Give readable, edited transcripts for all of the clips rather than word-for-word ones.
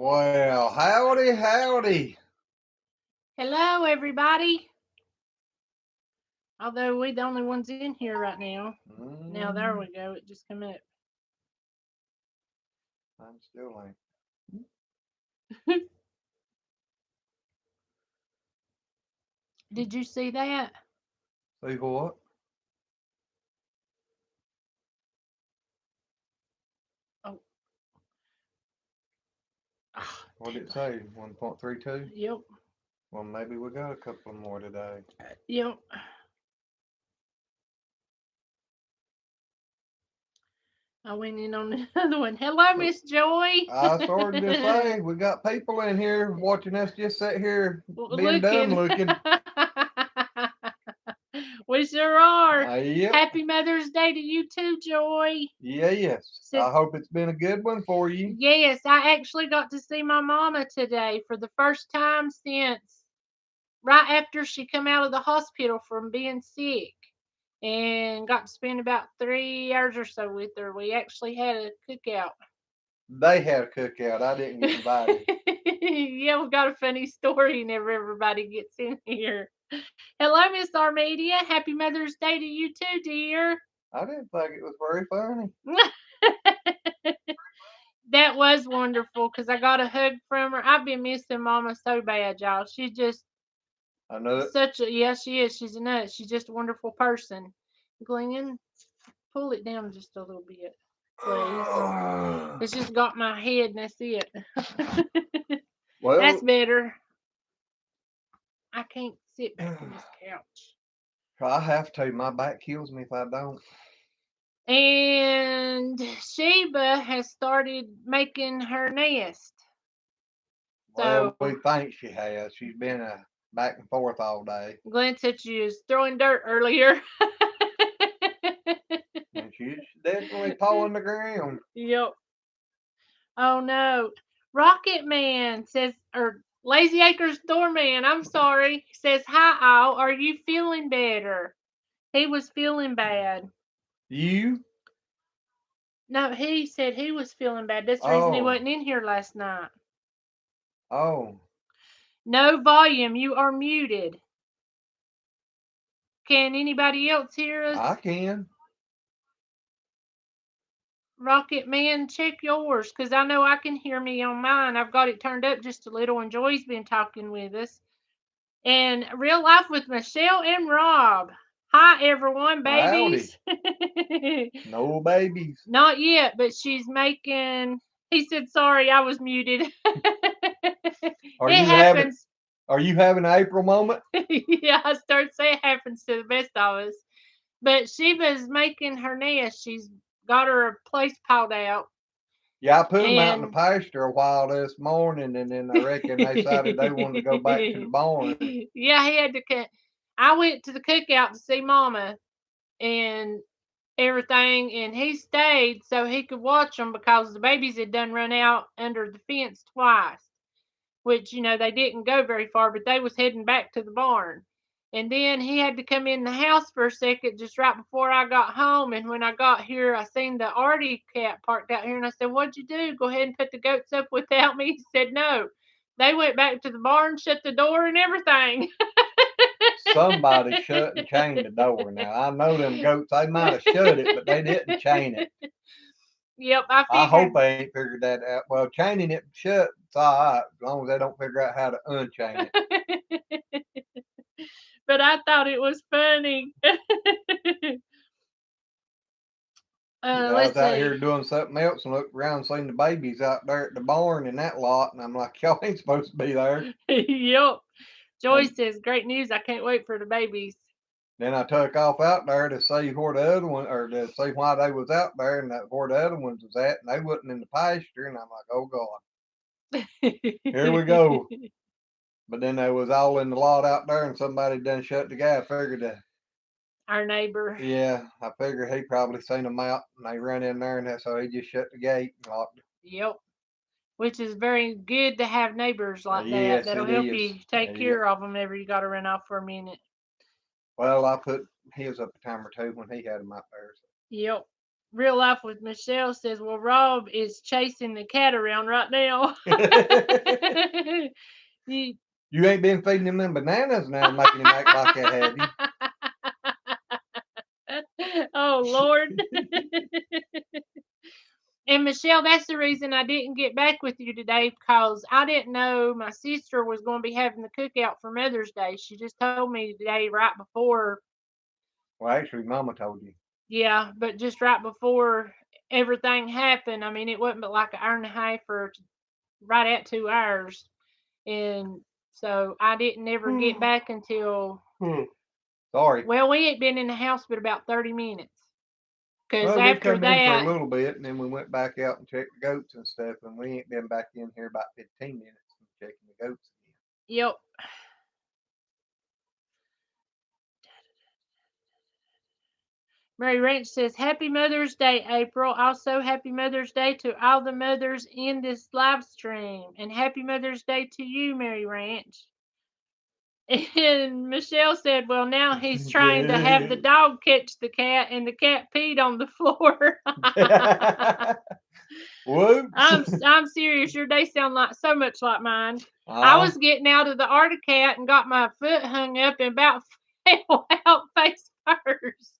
Well, howdy, howdy. Hello, everybody. Although we're the only ones in here right now. Now, there we Mm, go. It just came up. I'm still ain't. Did you see that? See what? Oh, ah, What did it say? 1.32? yep, Well, maybe we got a couple more today. yep. I went in on another one. Hello, Look, Miss Joy. I started to say we got people in here watching us just sit here being dumb Looking. looking. We sure are. Yep. Happy Mother's Day to you too, Joy. Yeah, yes. Said, I hope it's been a good one for you. yes, I actually got to see my mama today for the first time since right after she come out of the hospital from being sick, and got to spend about 3 hours or so with her. We actually had a cookout. They had a cookout. I didn't get invited. Yeah, we got a funny story whenever everybody gets in here. Hello, Miss Armedia. Happy Mother's Day to you too, dear. I didn't think it was very funny. That was wonderful because I got a hug from her. I've been missing Mama so bad, y'all. She's just I know it. such a, yeah, she is. She's a nut. She's just a wonderful person. Glenn, pull it down just a little bit, please. It's just got my head, and that's it. That's Well, better. I can't sit back in this couch. I have to. My back kills me if I don't. And Sheba has started making her nest. Well, So we think she has. She's been back and forth all day, Glenn said she was throwing dirt earlier. and she's definitely pawing the ground. Yep. Oh no. Rocket Man says, or Lazy Acres Doorman, I'm sorry, says, hi, Al. Are you feeling better? He was feeling bad. You? No, he said he was feeling bad. That's the reason he Oh, wasn't in here last night. oh, No volume. You are muted. Can anybody else hear I us? can. Rocket Man, check yours, because I know I can hear me on mine. I've got it turned up just a little, and Joy's been talking with us. And Real Life with Michelle and Rob. Hi, everyone, Howdy. babies. No babies. Not yet, but she's making. He said, sorry, I was muted. Are It you having? happens. Are you having an April moment? Yeah, I start saying it happens to the best of us. But Sheba's making her nest. She's got her place piled out. Yeah, I put them out in the And pasture a while this morning, and then I reckon they decided they wanted to go back to the barn. yeah, he had to cut. I went to the cookout to see Mama and everything, and he stayed so he could watch them because the babies had done run out under the fence twice, which they didn't go very far, but they was heading back to the barn. And then he had to come in the house for a second just right before I got home. And when I got here, I seen the Artie cat parked out here, and I said, "What'd you do? Go ahead and put the goats up without me?" He said, "No." They went back to the barn, shut the door, and everything. Somebody shut and chained the door. Now I know them goats. They might have shut it, but they didn't chain it. Yep, I I figured. hope they ain't figured that out. Well, chaining it shut, it's all right as long as they don't figure out how to unchain it. But I thought it was funny. I was Let's out here see. doing something else and looked around and seen the babies out there at the barn and that lot, and I'm like, y'all ain't supposed to be there. Yep. And Joyce says, great news. I can't wait for the babies. then I took off out there to see where the other one, or to see why they was out there and where the other ones was at, and they wasn't in the pasture, and I'm like, oh God, here we go. But then they was all in the lot out there, and somebody done shut the guy. I figured that. Our neighbor. Yeah, I figured he probably seen them out, and they run in there, and that's how he just shut the gate and locked it. Yep. Which is very good to have neighbors like that. Yes, That'll it help is. you take Yep. care of them whenever you got to run off for a minute. Well, I put his up a time or two when he had them out there. So. Yep. Real Life with Michelle says, well, Rob is chasing the cat around right now. You ain't been feeding him them bananas now, making him act like that, have you? Oh, Lord. And Michelle, that's the reason I didn't get back with you today, because I didn't know my sister was going to be having the cookout for Mother's Day. She just told me today right before. Well, actually, Mama told you. Yeah, but just right before everything happened. I mean, it wasn't but like an hour and a half or right at 2 hours. And so I didn't ever get back until. Sorry. Well, we ain't been in the house but about 30 minutes. Because Well, we after come in for a that, little bit, and then we went back out and checked the goats and stuff, and we ain't been back in here about 15 minutes and checking the goats again. yep. Mary Ranch says, Happy Mother's Day, April. Also, Happy Mother's Day to all the mothers in this live stream. And Happy Mother's Day to you, Mary Ranch. And Michelle said, well, now he's trying to have the dog catch the cat, and the cat peed on the floor. Whoops. I'm serious. Your day sound like so much like mine. I was getting out of the Arctic cat and got my foot hung up and about fell out face first.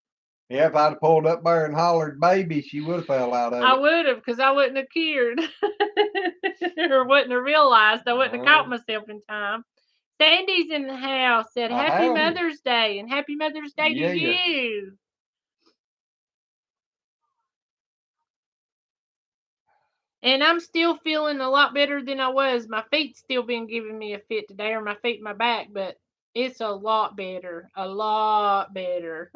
Yeah, if I'd have pulled up there and hollered baby, she would have fell out of it. I would have, because I wouldn't have cared. Or wouldn't have realized. I wouldn't have caught myself in time. Sandy's in the house, said Happy Mother's Day, and Happy Mother's Day to you. And I'm still feeling a lot better than I was. My feet's still been giving me a fit today, or my feet and my back, but it's a lot better. A lot better.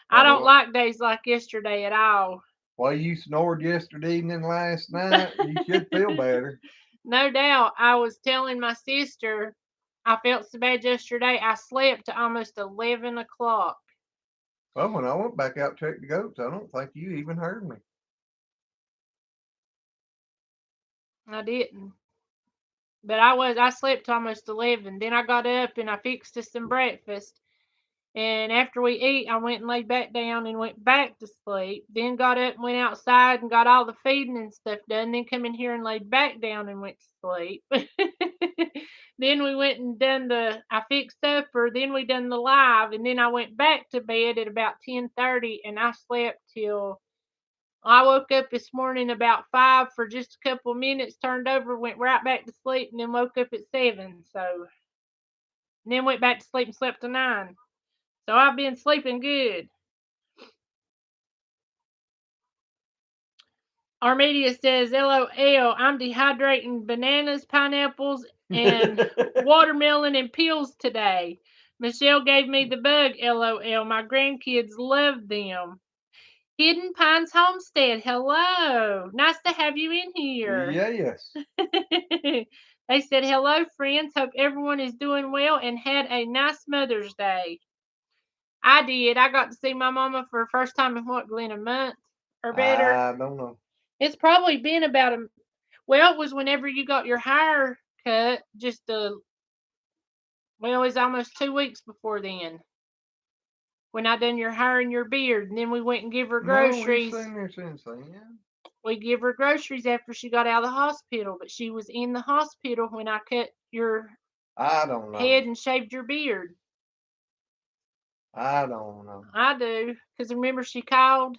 I don't like days like yesterday at all. Well, you snored yesterday evening last night. You should feel better. No doubt. I was telling my sister I felt so bad yesterday. I slept to almost 11 o'clock. Well, when I went back out to check the goats, I don't think you even heard me. I didn't. But I slept to almost 11. Then I got up and I fixed us some breakfast. And after we eat, I went and laid back down and went back to sleep. Then got up and went outside and got all the feeding and stuff done. Then come in here and laid back down and went to sleep. Then we went and I fixed supper. Then we done the live. And then I went back to bed at about 10:30 and I slept till I woke up this morning about 5 for just a couple of minutes, turned over, went right back to sleep, and then woke up at 7. So, and then went back to sleep and slept till 9. So I've been sleeping good. Armedia says, LOL, I'm dehydrating bananas, pineapples, and watermelon and peels today. Michelle gave me the bug, LOL. My grandkids love them. Hidden Pines Homestead, hello. Nice to have you in here. Yes. They said, hello, friends. Hope everyone is doing well and had a nice Mother's Day. I did. I got to see my mama for the first time in what, Glenn, a month or better? I don't know. It's probably been about well, it was whenever you got your hair cut, it was almost 2 weeks before then. When I done your hair and your beard, and then we went and give her groceries. No, we've seen her since then, yeah. We give her groceries after she got out of the hospital, but she was in the hospital when I cut your I don't know. head and shaved your beard. I don't know. I do, because remember she called?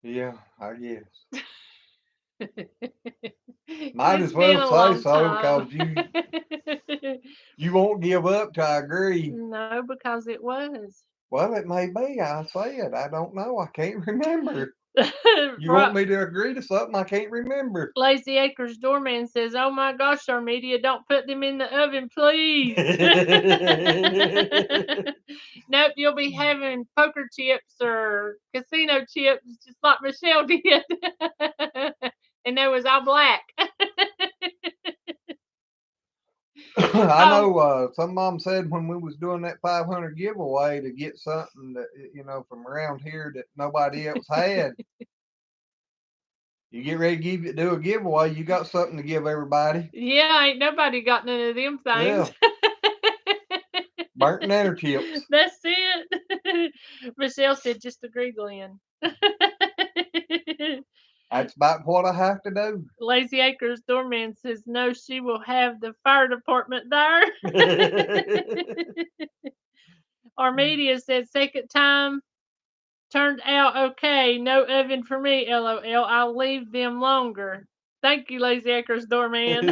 Yeah, I guess. Might as well say so, because you won't give up till I agree. No, because it was. Well, it may be. I said I don't know. I can't remember. You want me to agree to something I can't remember? Lazy Acres Doorman says, oh my gosh, Armedia, don't put them in the oven, please. Nope, you'll be having poker chips or casino chips just like Michelle did. And they was all black. I know some mom said when we was doing that 500 giveaway to get something that, from around here that nobody else had. You get ready to do a giveaway, you got something to give everybody. Yeah, ain't nobody got none of them things. Yeah. Burnt nanner chips. That's it. Michelle said, just agree, Glenn. That's about what I have to do. Lazy Acres doorman says, no, she will have the fire department there. Armedia said, second time turned out okay. No oven for me, LOL. I'll leave them longer. Thank you, Lazy Acres doorman.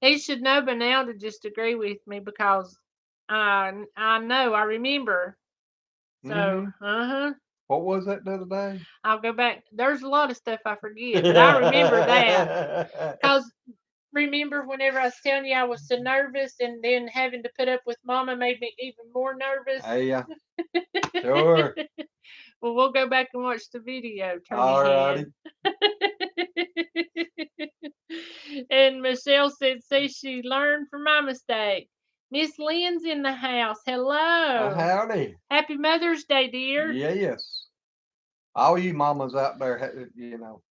He should know by now to just agree with me because I know, I remember. So, What was that the other day? I'll go back. There's a lot of stuff I forget, but I remember that. Because remember whenever I was telling you I was so nervous and then having to put up with Mama made me even more nervous? Yeah. Sure. Well, we'll go back and watch the video. Turn All your righty. head. And Michelle said, see, she learned from my mistake. Miss Lynn's in the house. Hello. Howdy. Happy Mother's Day, dear. Yes. All you mamas out there, you know.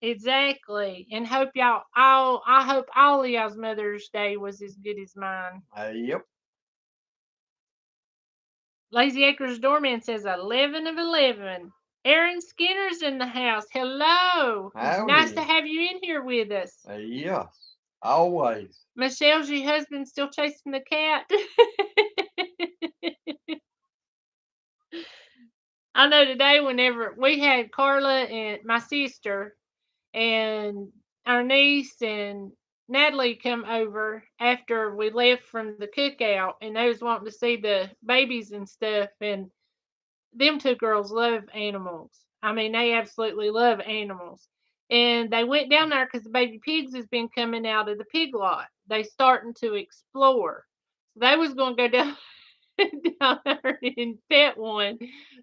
Exactly. And hope I hope all of y'all's Mother's Day was as good as mine. Yep. Lazy Acres doorman says 11 of 11. Aaron Skinner's in the house. Hello. Howdy. Nice to have you in here with us. Yes. Always. Michelle's your husband still chasing the cat? I know today whenever we had Carla and my sister and our niece and Natalie come over after we left from the cookout, and they was wanting to see the babies and stuff, and them two girls love animals. I mean, they absolutely love animals. And they went down there because the baby pigs has been coming out of the pig lot. They starting to explore. So they was going to go down down there and pet one.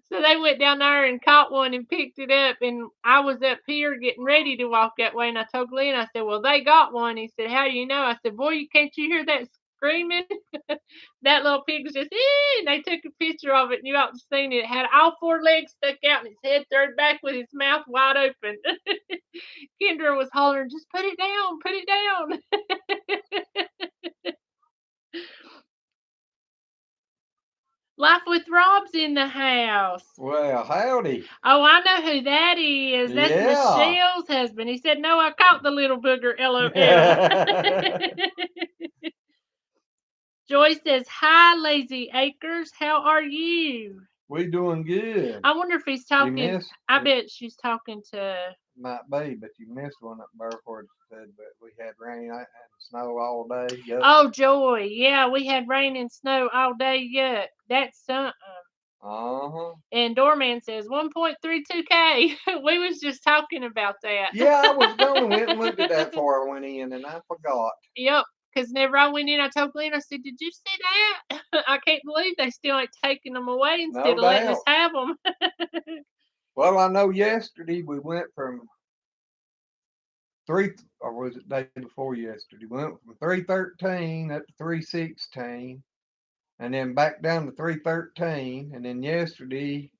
So they went down there and caught one and picked it up. And I was up here getting ready to walk that way. And I told Glenn, I said, well, they got one. He said, how do you know? I said, boy, can't you hear that screaming? That little pig was just, and they took a picture of it and you ought to seen it. It had all four legs stuck out and its head third back with its mouth wide open. Kendra was hollering, just put it down, put it down. Life with Rob's in the house. Well, howdy. Oh, I know who that is. That's Yeah. Michelle's husband. He said, no, I caught the little booger, LOL. Joy says, hi, Lazy Acres. How are you? We doing good. I wonder if he's talking. I bet she's talking to. Might be, but you missed one up there where it said that we had rain and snow all day. Yuck. Oh, Joy. Yeah, we had rain and snow all day. Yuck. That's something. And Doorman says 1.32K. We was just talking about that. Yeah, I was going to went and looked at that before I went in, and I forgot. Yep. Because whenever I went in, I told Glenn, I said, did you see that? I can't believe they still ain't taking them away instead of letting us have them. Well, I know yesterday we went from or was it day before yesterday? We went from 313 up to 316, and then back down to 313, and then yesterday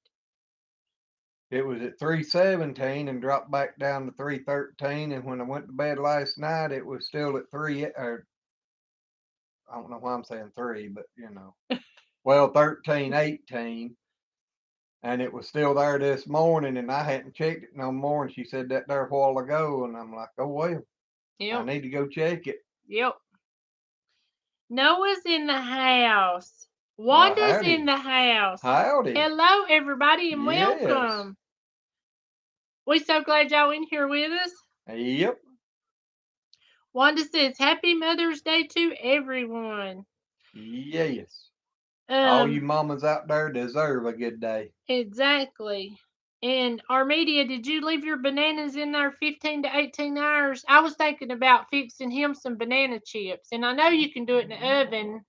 it was at 317 and dropped back down to 313. And when I went to bed last night, it was still at I don't know why I'm saying 3, but you know, well, 13, 18. And it was still there this morning, and I hadn't checked it no more. And she said that there a while ago, and I'm like, oh well, I need to go check it. Yep. Noah's in the house. Wanda's in the house. Howdy. Hello, everybody, and welcome. We so glad y'all in here with us. Yep. Wanda says, happy Mother's Day to everyone. Yes. All you mamas out there deserve a good day. Exactly. And Armedia, did you leave your bananas in there 15 to 18 hours? I was thinking about fixing him some banana chips, and I know you can do it in the oven.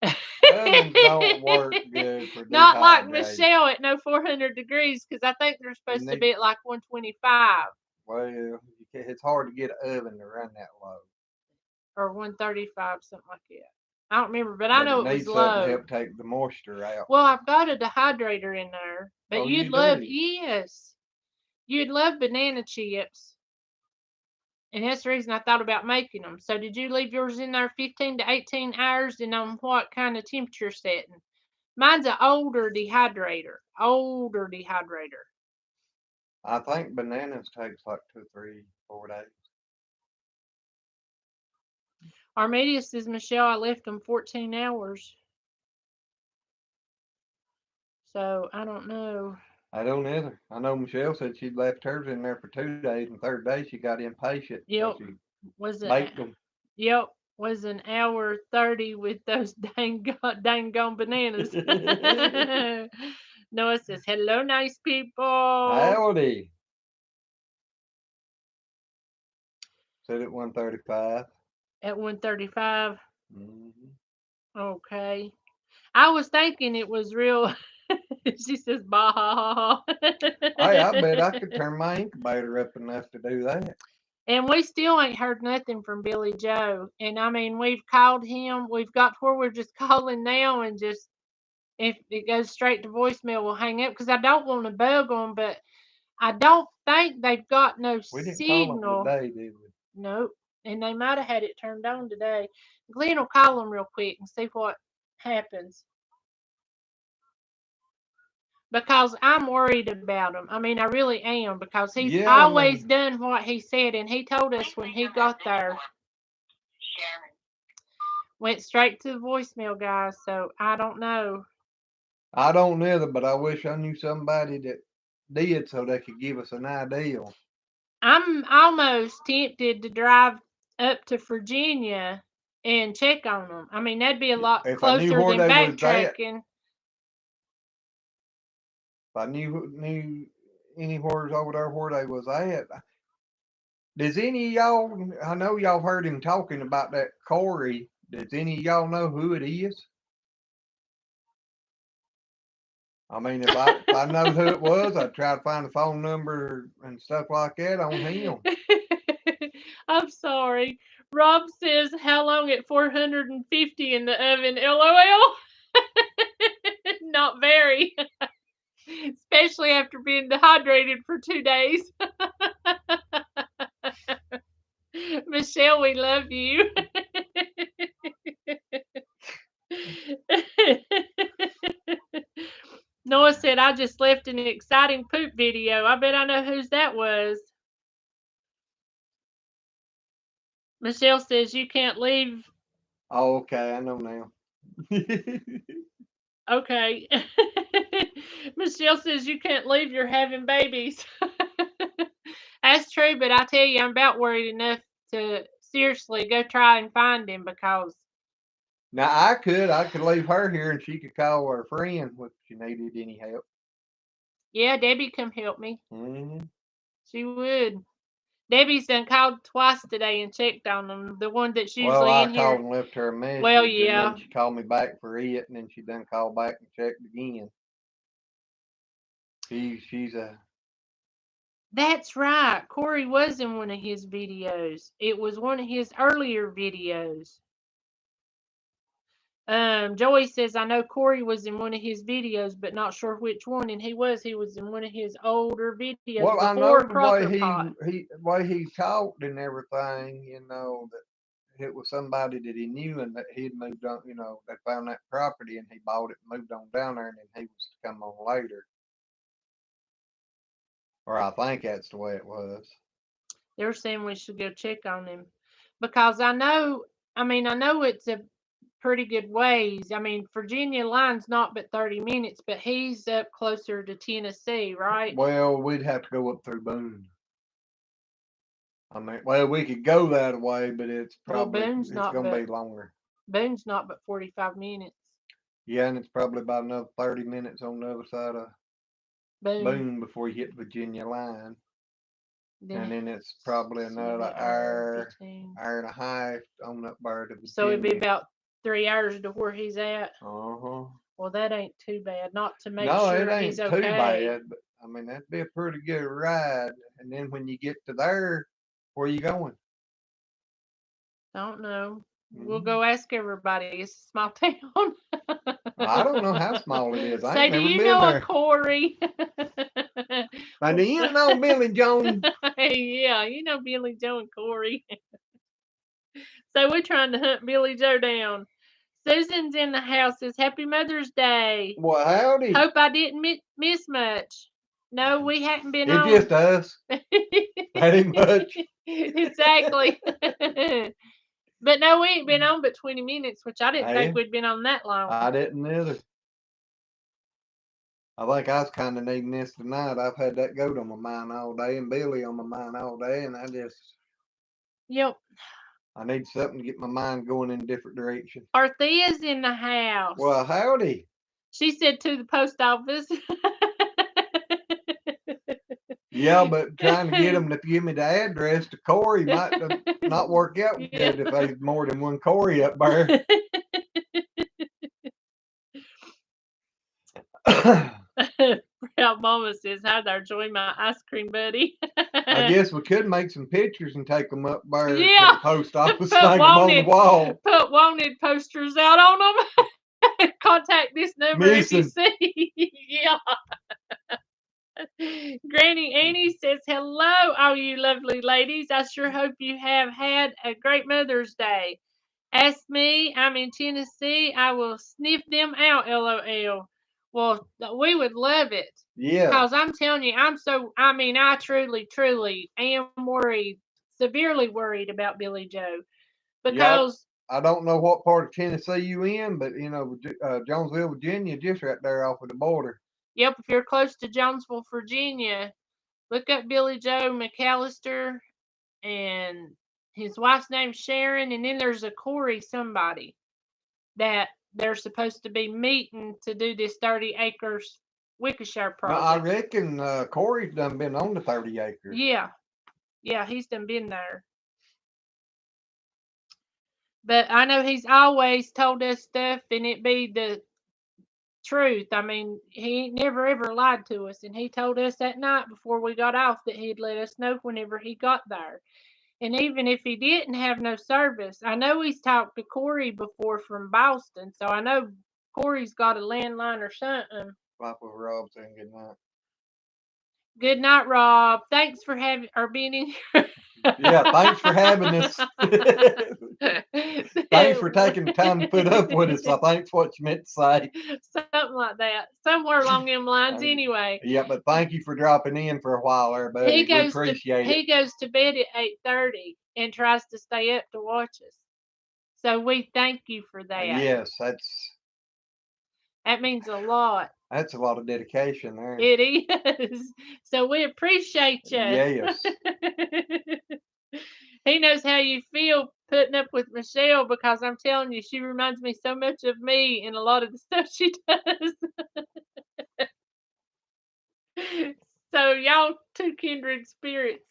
Ovens don't work good for Not like Michelle at no 400 degrees, because I think they're supposed to be at like 125. Well, it's hard to get an oven to run that low. Or 135, something like that. I don't remember, but I know it was low. Something to help take the moisture out. Well, I've got a dehydrator in there, but you'd love, yes, you'd love banana chips. And that's the reason I thought about making them. So did you leave yours in there 15 to 18 hours and on what kind of temperature setting? Mine's an older dehydrator. Older dehydrator. I think bananas takes like 2, 3, 4 days. Armedia says, Michelle, I left them 14 hours. So I don't know. I don't either. I know Michelle said she'd left hers in there for 2 days, and third day she got impatient, so Yep. she Was it? baked them. Yep. Was an hour 30 with those dang gone bananas. Noah says, hello, nice people. Howdy. Said at 1:35. At 1:35. Mm-hmm. Okay. I was thinking it was real. She says, bah, ha, ha, Hey, I bet I ha. could turn my incubator up enough to do that. And we still ain't heard nothing from Billy Joe. And I mean, we've called him. We've got to where we're just calling now and just, if it goes straight to voicemail, we'll hang up because I don't want to bug them, but I don't think they've got no We didn't call them signal. today, did we? Nope. And they might have had it turned on today. Glenn will call them real quick and see what happens. Because I'm worried about him. I mean, I really am because he's Yeah, I always mean, done what he said, and he told us when he got there. Went straight to the voicemail, guys. So I don't know. I don't either, but I wish I knew somebody that did so they could give us an idea. I'm almost tempted to drive up to Virginia and check on them. I mean, that'd be a lot If I knew closer where than they was at, backtracking. if I knew anywheres over there where they was at. Does any of y'all? I know y'all heard him talking about that Corey. Does any of y'all know who it is? I mean, if I know who it was, I'd try to find the phone number and stuff like that on him. I'm sorry. Rob says, how long at 450 in the oven? LOL. Not very. Especially after being dehydrated for 2 days. Michelle, we love you. Noah said, I just left an exciting poop video. I bet I know whose that was. Michelle says, you can't leave. Oh, okay, I know now. Okay. Michelle says, you can't leave. You're having babies. That's true, but I tell you, I'm about worried enough to seriously go try and find him because. Now I could leave her here and she could call her friend if she needed any help. Yeah, Debbie come help me. Mm-hmm. She would. Debbie's done called twice today and checked on them. The one that's Well, usually I in called here. and left her a Well, message, and yeah. then she called me back for it, and then she done called back and checked again. She's a That's right. Corey was in one of his videos. It was one of his earlier videos. Joey says, I know Corey was in one of his videos, but not sure which one. And he was in one of his older videos well. I before know the way Crocker Pot. he talked and everything. You know that it was somebody that he knew and that he'd moved on. You know, they found that property and he bought it and moved on down there, and then he was to come on later. Or I think that's the way it was. They were saying we should go check on him because I know it's a pretty good ways. I mean, Virginia line's not but 30 minutes, but he's up closer to Tennessee, right? Well, we'd have to go up through Boone. I mean, well, we could go that way, but it's Well, gonna be longer. Boone's not but 45 minutes. Yeah, and it's probably about another 30 minutes on the other side of Boone. Boone before you hit the Virginia line, Then and then it's probably another maybe hour, 15. hour and a half on up there to So it'd be Virginia. about 3 hours to where he's at. Uh huh. Well, that ain't too bad. Not to make No, it sure he's ain't too okay. bad, but I mean that'd be a pretty good ride. And then when you get to there, where you going? Don't know. We'll Mm-hmm. go ask everybody. It's a small town. I don't know how small it is. I Say, ain't do never you been know a there. Corey? Now, do you know Billy Jones? Yeah, you know Billy Joe and Corey. So we're trying to hunt Billy Joe down. Susan's in the house. Says Happy Mother's Day. Well, howdy. Hope I didn't miss much. No, we hadn't been It's on. just us. That ain't much. Exactly. But no, we ain't been on but 20 minutes, which I didn't Hey, think we'd been on that long. I didn't either. I think I was kind of needing this tonight. I've had that goat on my mind all day and Billy on my mind all day, and Yep. I need something to get my mind going in a different direction. Arthea's in the house. Well, howdy. She said to the post office. Yeah, but trying to get them to give me the address to Corey might not work out good if there's more than one Corey up there. Proud Mama says, "Hi there, join my ice cream buddy." I guess we could make some pictures and take them up there to Yeah. the post office, hang them on the wall. Put wanted posters out on them. Contact this number if you Missing. see. Yeah. Granny Annie says, "Hello, all you lovely ladies. I sure hope you have had a great Mother's Day. Ask me, I'm in Tennessee. I will sniff them out, LOL." Well, we would love it. Yeah. Because I'm telling you, I truly, truly am worried, severely worried about Billy Joe. Because I don't know what part of Tennessee you in, but you know, Jonesville, Virginia, just right there off of the border. Yep, if you're close to Jonesville, Virginia, look up Billy Joe McAllister, and his wife's name's Sharon, and then there's a Corey somebody that they're supposed to be meeting to do this 30 acres Wickshire Now, I project. reckon Corey's done been on the 30 acres. Yeah, he's done been there. But I know he's always told us stuff, and it be the truth. I mean, he ain't never ever lied to us, and he told us that night before we got off that he'd let us know whenever he got there. And even if he didn't have no service, I know he's talked to Corey before from Boston, so I know Corey's got a landline or something. Papa Rob saying good night. Good night, Rob. Thanks for having or being in here. Yeah, thanks for having us. Thanks for taking the time to put up with us. I think's what you meant to say. Something like that. Somewhere along them lines, anyway. Yeah, but thank you for dropping in for a while there, buddy. We appreciate it. He goes to bed at 8:30 and tries to stay up to watch us. So we thank you for that. Yes, that means a lot. That's a lot of dedication there. It is. So we appreciate you. Yes. He knows how you feel putting up with Michelle, because I'm telling you, she reminds me so much of me in a lot of the stuff she does. So y'all two kindred spirits.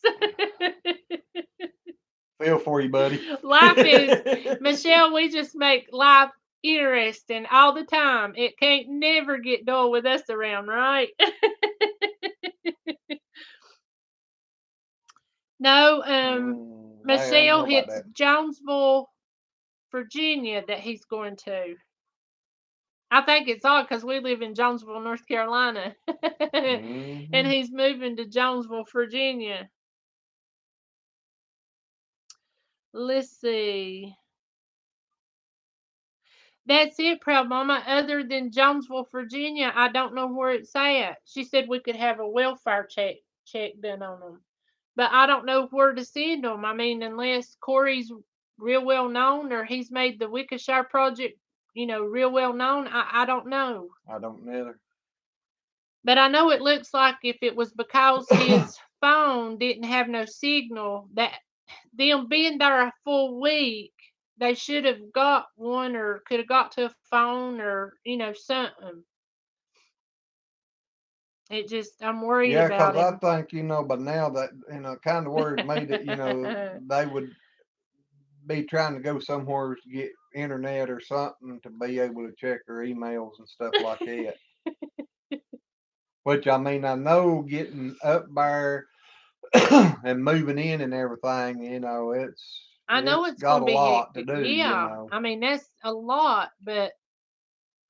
Feel for you, buddy. Life is, Michelle, we just make life interesting all the time. It can't never get dull with us around, right? No, Michelle, it's Jonesville, Virginia that he's going to. I think it's odd because we live in Jonesville, North Carolina. And he's moving to Jonesville, Virginia. Let's see. That's it, Proud Mama. Other than Jonesville, Virginia, I don't know where it's at. She said we could have a welfare check done on them. But I don't know where to send them. I mean, unless Corey's real well known or he's made the Wickshire project, real well known. I don't know. I don't either. But I know it looks like if it was because his phone didn't have no signal, that them being there a full week, they should have got one or could have got to a phone or, something. I'm worried about him. Yeah, because I think, by now that, kind of worried me that, they would be trying to go somewhere to get internet or something to be able to check their emails and stuff like that. Which, I mean, I know getting up there and moving in and everything, I know it's got going to be a lot hectic. to do. Yeah, I mean, that's a lot, but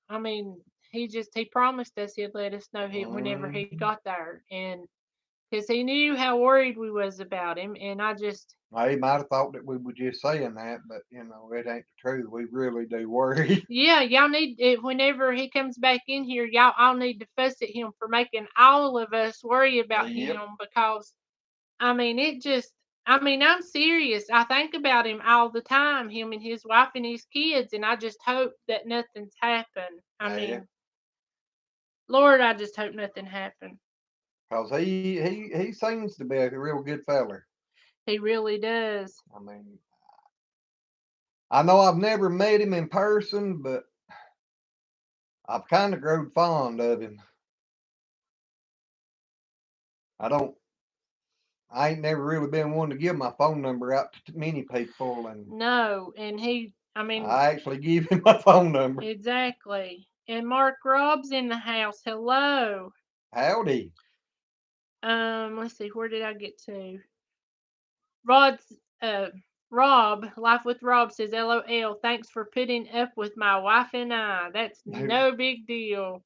I mean, he promised us he'd let us know whenever he got there, and because he knew how worried we was about him, and I just They might have thought that we were just saying that, but it ain't the truth. We really do worry. yeah, y'all need it whenever he comes back in here. Y'all all need to fuss at him for making all of us worry about Yep. him because I mean it just. I mean, I'm serious. I think about him all the time, him and his wife and his kids, and I just hope that nothing's happened. I Yeah. mean, Lord, I just hope nothing happened. Cause he seems to be a real good feller. He really does. I mean, I know I've never met him in person, but I've kind of grown fond of him. I don't. I ain't never really been one to give my phone number out to many people, and No, and I mean, I actually give him my phone number. exactly. And Mark Robb's in the house. Hello. Howdy. Let's see, where did I get to? Rod's Rob, Life with Rob says, LOL, thanks for putting up with my wife and I. That's no big deal.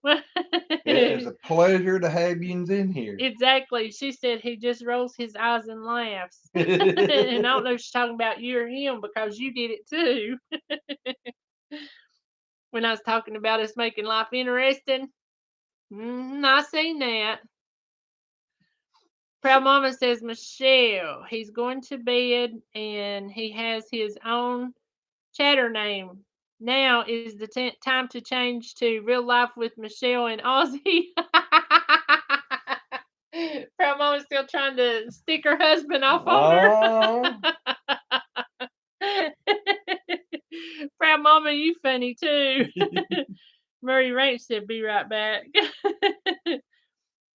It is a pleasure to have yous in here. Exactly. She said he just rolls his eyes and laughs. And I don't know if she's talking about you or him because you did it too. When I was talking about us making life interesting. I seen that. Proud Mama says, Michelle, he's going to bed and he has his own chatter name. Now is the time to change to Real Life with Michelle and Ozzy. Proud Mama's still trying to stick her husband off on Oh, her. Proud Mama, you funny too. Murray Ranch said, be right back.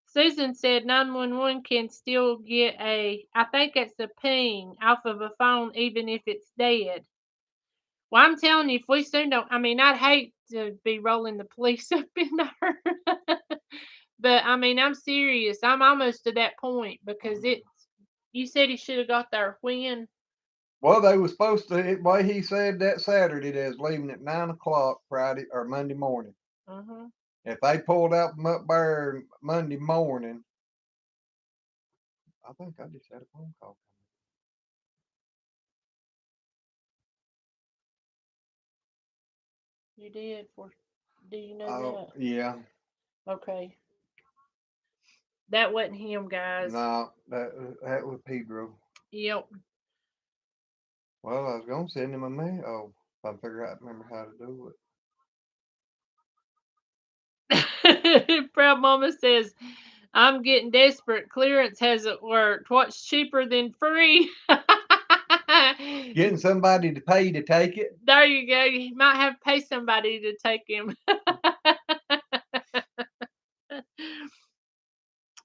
Susan said 911 can still get I think it's a ping off of a phone even if it's dead. Well, I'm telling you, if we soon don't, I mean, I'd hate to be rolling the police up in there. But I mean, I'm serious. I'm almost to that point because you said he should have got there when? well, they were supposed to. The way he said that Saturday, they was leaving at 9 o'clock Friday or Monday morning. Uh-huh. If they pulled out from up there Monday morning, I think I just had a phone call. You did? Do you know Oh, that? yeah. Okay. That wasn't him, guys. No, that was Pedro. Yep. Well, I was gonna send him a mail. Oh, if I figure out remember how to do it. Proud Mama says, I'm getting desperate. Clearance hasn't worked. What's cheaper than free? Getting somebody to pay to take it. There you go. You might have to pay somebody to take him.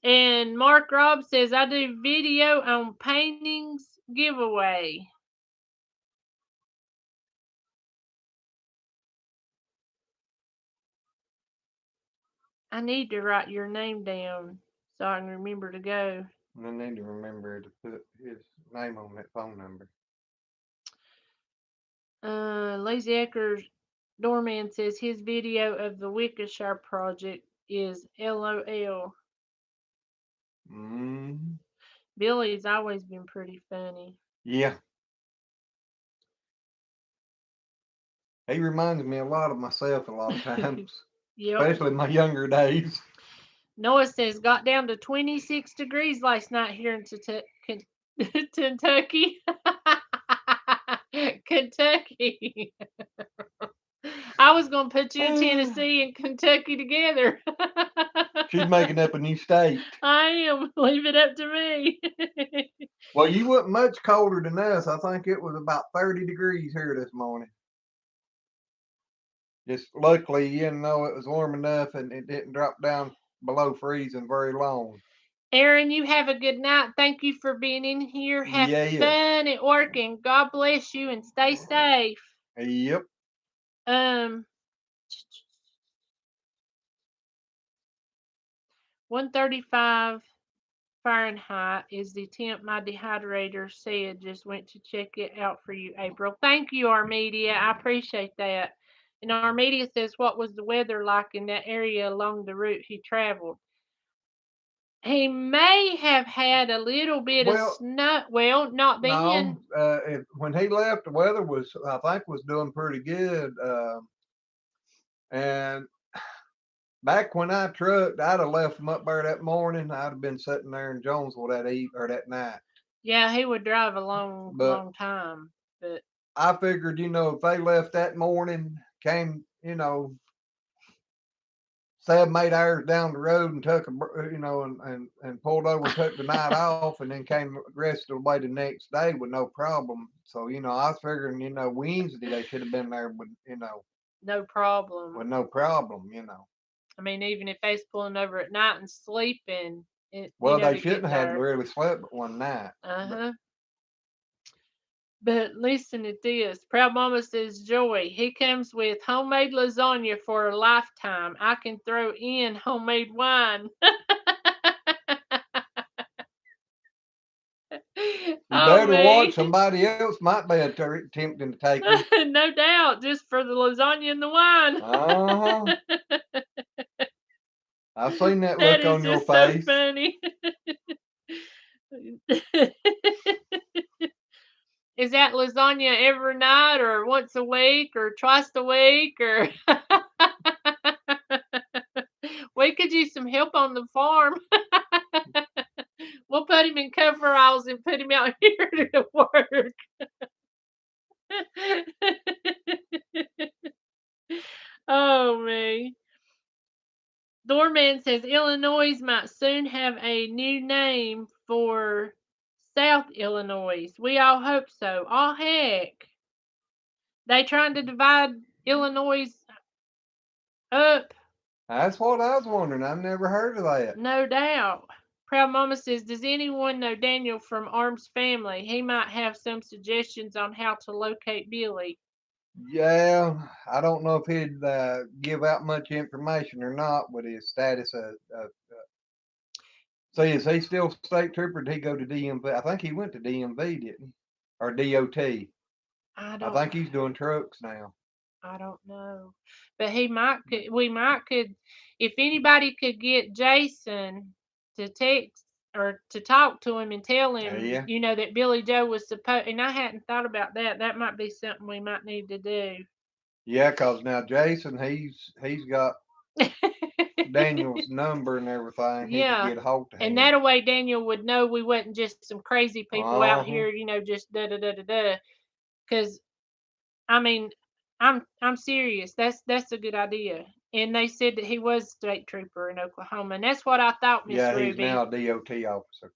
And Mark Robb says, I do video on paintings giveaway. I need to write your name down so I can remember to go. I need to remember to put his name on that phone number. Lazy Eckers Doorman says his video of the Wickeshire project is LOL. Billy's always been pretty funny. Yeah. He reminds me a lot of myself a lot of times. Yep. Especially in my younger days. Noah says got down to 26 degrees last night here in Kentucky. Kentucky. I was going to put you in Tennessee and Kentucky together. She's making up a new state. I am. Leave it up to me. Well, you wasn't much colder than us. I think it was about 30 degrees here this morning. Just luckily, it was warm enough and it didn't drop down below freezing very long. Aaron, you have a good night. Thank you for being in here. Have fun at work and God bless you and stay safe. Yep. 135 Fahrenheit is the temp my dehydrator said. Just went to check it out for you, April. Thank you, Armedia. I appreciate that. And Armedia says, what was the weather like in that area along the route he traveled? He may have had a little bit of Well, snow. Well, not then. no, when he left, the weather was, I think, was doing pretty good. And back when I trucked, I'd have left him up there that morning. I'd have been sitting there in Jonesville that or that night. Yeah, he would drive a long, But long time. But I figured, if they left that morning, came, 7, 8 hours down the road and took and pulled over and took the night off and then came the rest of the way the next day with no problem. So, I was figuring, Wednesday they should have been there no problem. with no problem. I mean, even if they was pulling over at night and sleeping, Well, they to get shouldn't have there. really slept but one night. Uh huh. But listen at this. Proud Mama says, Joy, he comes with homemade lasagna for a lifetime. I can throw in homemade wine. You Oh, better watch. me. Somebody else might be attempting to take you. No doubt, just for the lasagna and the wine. Uh-huh. I've seen that That look is on your just so face. funny. Is that lasagna every night or once a week or twice a week or we could use some help on the farm. We'll put him in coveralls and put him out here to work. Oh me. Doorman says Illinois might soon have a new name for South Illinois. We all hope so. Oh heck. They trying to divide Illinois up. That's what I was wondering. I've never heard of that. No doubt. Proud Mama says, does anyone know Daniel from Arm's family? He might have some suggestions on how to locate Billy. Yeah, I don't know if he'd give out much information or not with his status. See, is he still state trooper? Or did he go to DMV? I think he went to DMV, didn't he? Or DOT. I I don't think he's doing trucks now. I don't know. But we might could if anybody could get Jason to text or to talk to him and tell him, Yeah, that Billy Joe was supposed and I hadn't thought about that. That might be something we might need to do. yeah. Cause now Jason, he's got Daniel's number and everything. He could Yeah. get a hold of And him. that a way Daniel would know we wasn't just some crazy people Uh out huh. here, just da da da da da. Because I mean, I'm serious. That's a good idea. And they said that he was a state trooper in Oklahoma, and that's what I thought, Miss Yeah, he's Ruby. now a DOT officer.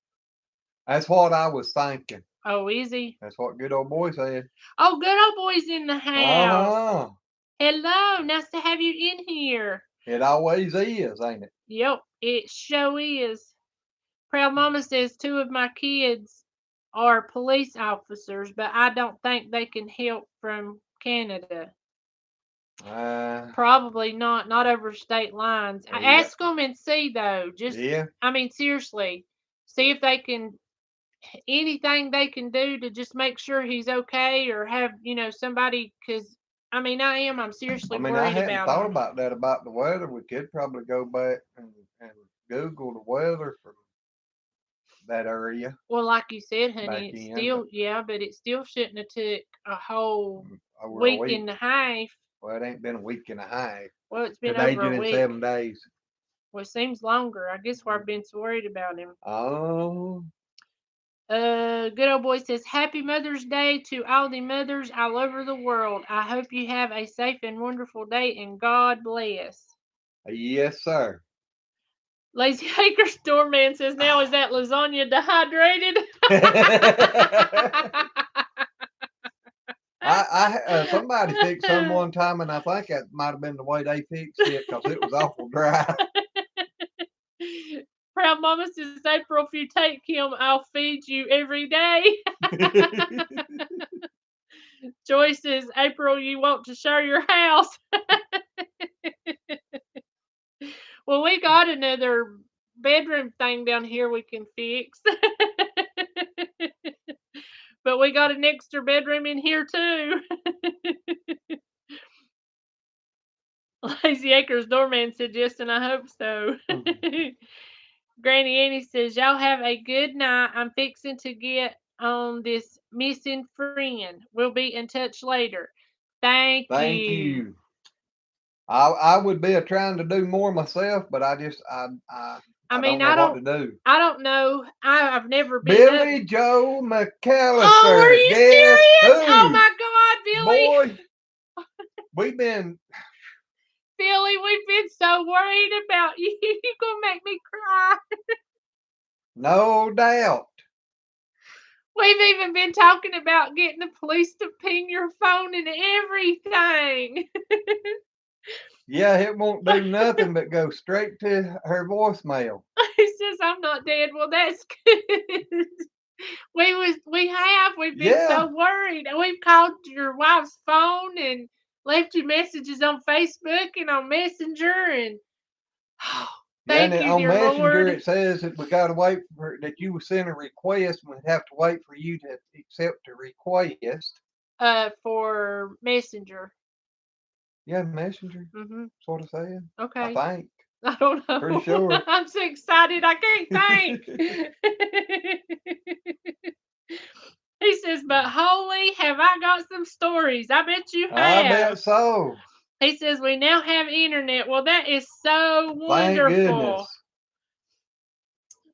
That's what I was thinking. Oh, is he? That's what good old boy said. Oh, good old boy's in the Uh house. huh. Hello, nice to have you in here. It always is, ain't it? Yep, it sure is. Proud Mama says two of my kids are police officers, but I don't think they can help from Canada. Uh, Probably not, not over state lines. I yeah, ask them and see though. yeah. I mean, seriously, see if they can anything they can do to just make sure he's okay or have somebody. Because I mean, I'm I seriously mean, I worried hadn't about thought him. about that about the weather. We could probably go back and Google the weather from that area Well, like you said, back honey, it's in, but still but it still shouldn't have took a whole over a week week. and a half. Well, it ain't been a week and a half. Well, it's been Today's over a in week. 7 days. Well, it seems longer. I guess why I've been so worried about him. Oh, Good old boy says, Happy Mother's Day to all the mothers all over the world. I hope you have a safe and wonderful day and God bless. yes, sir. Lazy Acre Storeman says, Now is that lasagna dehydrated? Somebody fixed some one time, and I think that might have been the way they fixed it because it was awful dry. Proud Mama says, April, if you take him, I'll feed you every day. Joy says, April, you want to share your house. Well, we got another bedroom thing down here we can fix. But we got an extra bedroom in here too. Lazy Acres doorman said yes, and I hope so. Granny Annie says, y'all have a good night. I'm fixing to get on this missing friend. We'll be in touch later. Thank Thank you. you. I would be trying to do more myself, but I mean, don't know what to do. I don't know. I've never been up. Billy Joe Oh, are McAllister. you Guess serious? Oh who? my God, Billy. Boy, we've been Billy, we've been so worried about you. You're gonna make me cry. no doubt. We've even been talking about getting the police to ping your phone and everything. Yeah, it won't do nothing but go straight to her voicemail. He says I'm not dead. Well, that's good. We've been Yeah, so worried. We've called your wife's phone and left you messages on Facebook and on Messenger and yeah, and thank you, on dear Messenger Lord. it says that we got to wait for that you will send a request. We have to wait for you to accept a request. For Messenger. Yeah, Messenger. Mhm. That's what I said. I Okay. think. I don't Pretty know. sure. I'm so excited I can't think. He says, but holy, have I got some stories. I bet you I have. bet so. He says, we now have internet. Well, that is so Thank wonderful. goodness.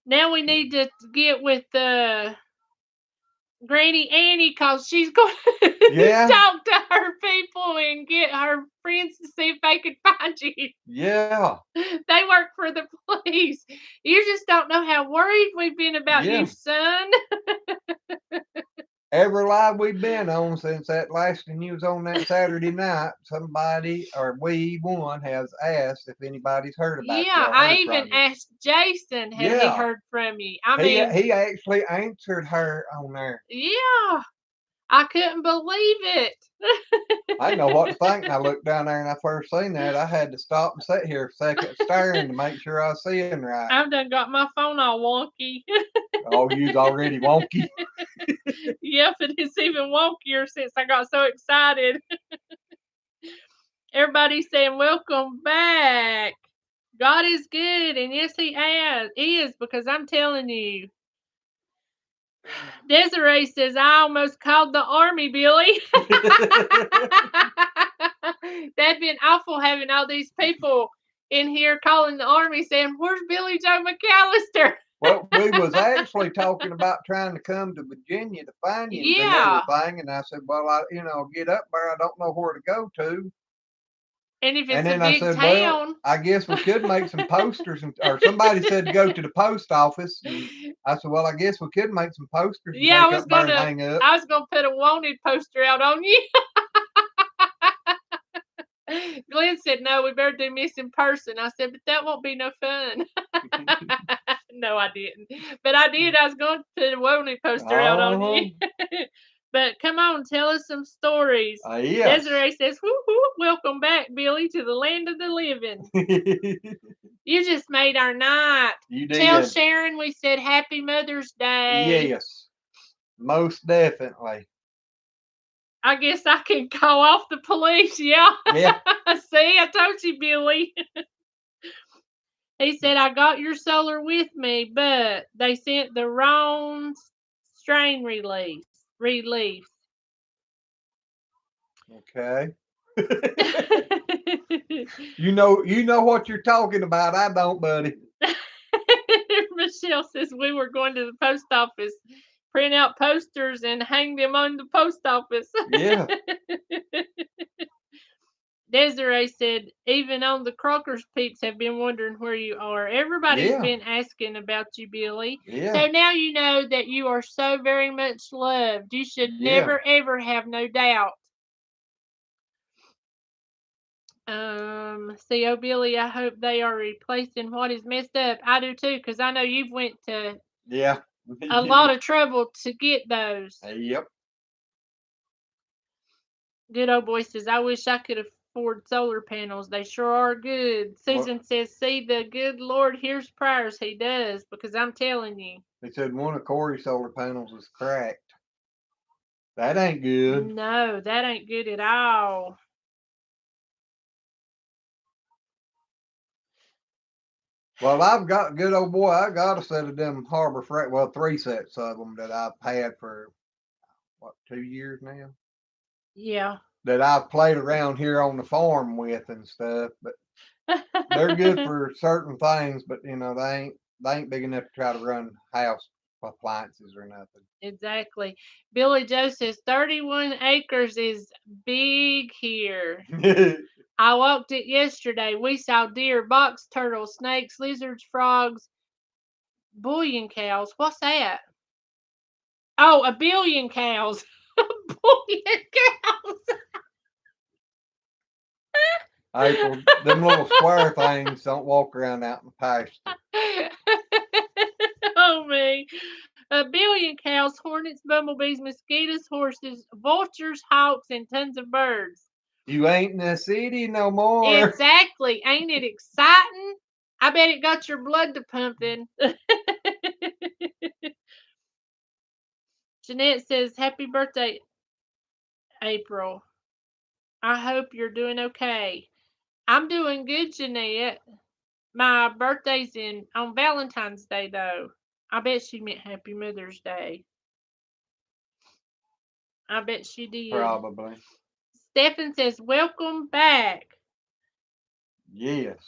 Now we need to get with Granny Annie because she's going to Yeah, talk to her people and get her friends to see if they can find you. yeah, They work for the police. You just don't know how worried we've been about you, yeah. son. Every live we've been on since that last and you was on that Saturday night, somebody or we one has asked if anybody's heard about you Yeah, or I heard even from you. asked Jason, has he Yeah, heard from you? I he mean, he actually answered her on there. yeah, I couldn't believe it. I didn't know what to think, and I looked down there and I first seen that. I had to stop and sit here a second staring to make sure I was seeing right. I've done got my phone all wonky. Oh, you's already wonky. Yep, and it's even wonkier since I got so excited. Everybody's saying, welcome back. God is good, and yes, He is, because I'm telling you. Desiree says, I almost called the army, Billy. That'd been awful having all these people in here calling the army saying, where's Billy Joe McAllister? Well, we was actually talking about trying to come to Virginia to find you and Yeah. everything, and I said, well, get up there. I don't know where to go to. And if And it's a then I big said, well, town. I guess we could make some posters, or somebody said to go to the post office, and I said, well, I guess we could make some posters and Yeah, take up there and hang up. I was gonna put a wanted poster out on you. Glenn said, no, we better do this in person. I said, but that won't be no fun. No, I didn't. But I did. I was going to put a wanted poster out on you. But come on, tell us some stories. Yes. Desiree says, whoo, whoo, welcome back, Billy, to the land of the living. You just made our night. You Tell did. Sharon we said Happy Mother's Day. Yes. Most definitely. I guess I can call off the police. Yeah. Yeah. See, I told you, Billy. He said, I got your solar with me, but they sent the wrong strain release. Okay. You know what you're talking about. I don't, buddy. Michelle says we were going to the post office, print out posters and hang them on the post office. Yeah. Desiree said, even on the Crockers peeps have been wondering where you are. Everybody's Yeah. been asking about you, Billy. Yeah. So now you know that you are so very much loved. You should Yeah. never, ever have no doubt. See, oh, Billy, I hope they are replacing what is messed up. I do too, because I know you've went to Yeah. a lot of trouble to get those. Yep. Good old boy says, I wish I could afford solar panels. They sure are good. What? Susan says, see, the good Lord hears prayers. He does, because I'm telling you. They said one of Corey's solar panels is cracked. That ain't good. No, that ain't good at all. Well, I've got good old boy. I got a set of them Harbor Freight. Well, 3 sets of them that I've had for what 2 years now. Yeah. That I've played around here on the farm with and stuff. But they're good for certain things. But they ain't big enough to try to run house appliances or nothing. Exactly. Billy Joe says 31 acres is big here. I walked it yesterday. We saw deer, box turtles, snakes, lizards, frogs, bullion cows. What's that? Oh, a billion cows. Bullion cows. April, them little square things don't walk around out in the pasture. Oh me. A billion cows, hornets, bumblebees, mosquitoes, horses, vultures, hawks, and tons of birds. You ain't in the city no more. Exactly. Ain't it exciting? I bet it got your blood to pumping. Jeanette says, Happy birthday, April. I hope you're doing okay. I'm doing good, Jeanette. My birthday's on Valentine's Day though. I bet she meant Happy Mother's Day. I bet she did. Probably. Stephen says, Welcome back. Yes.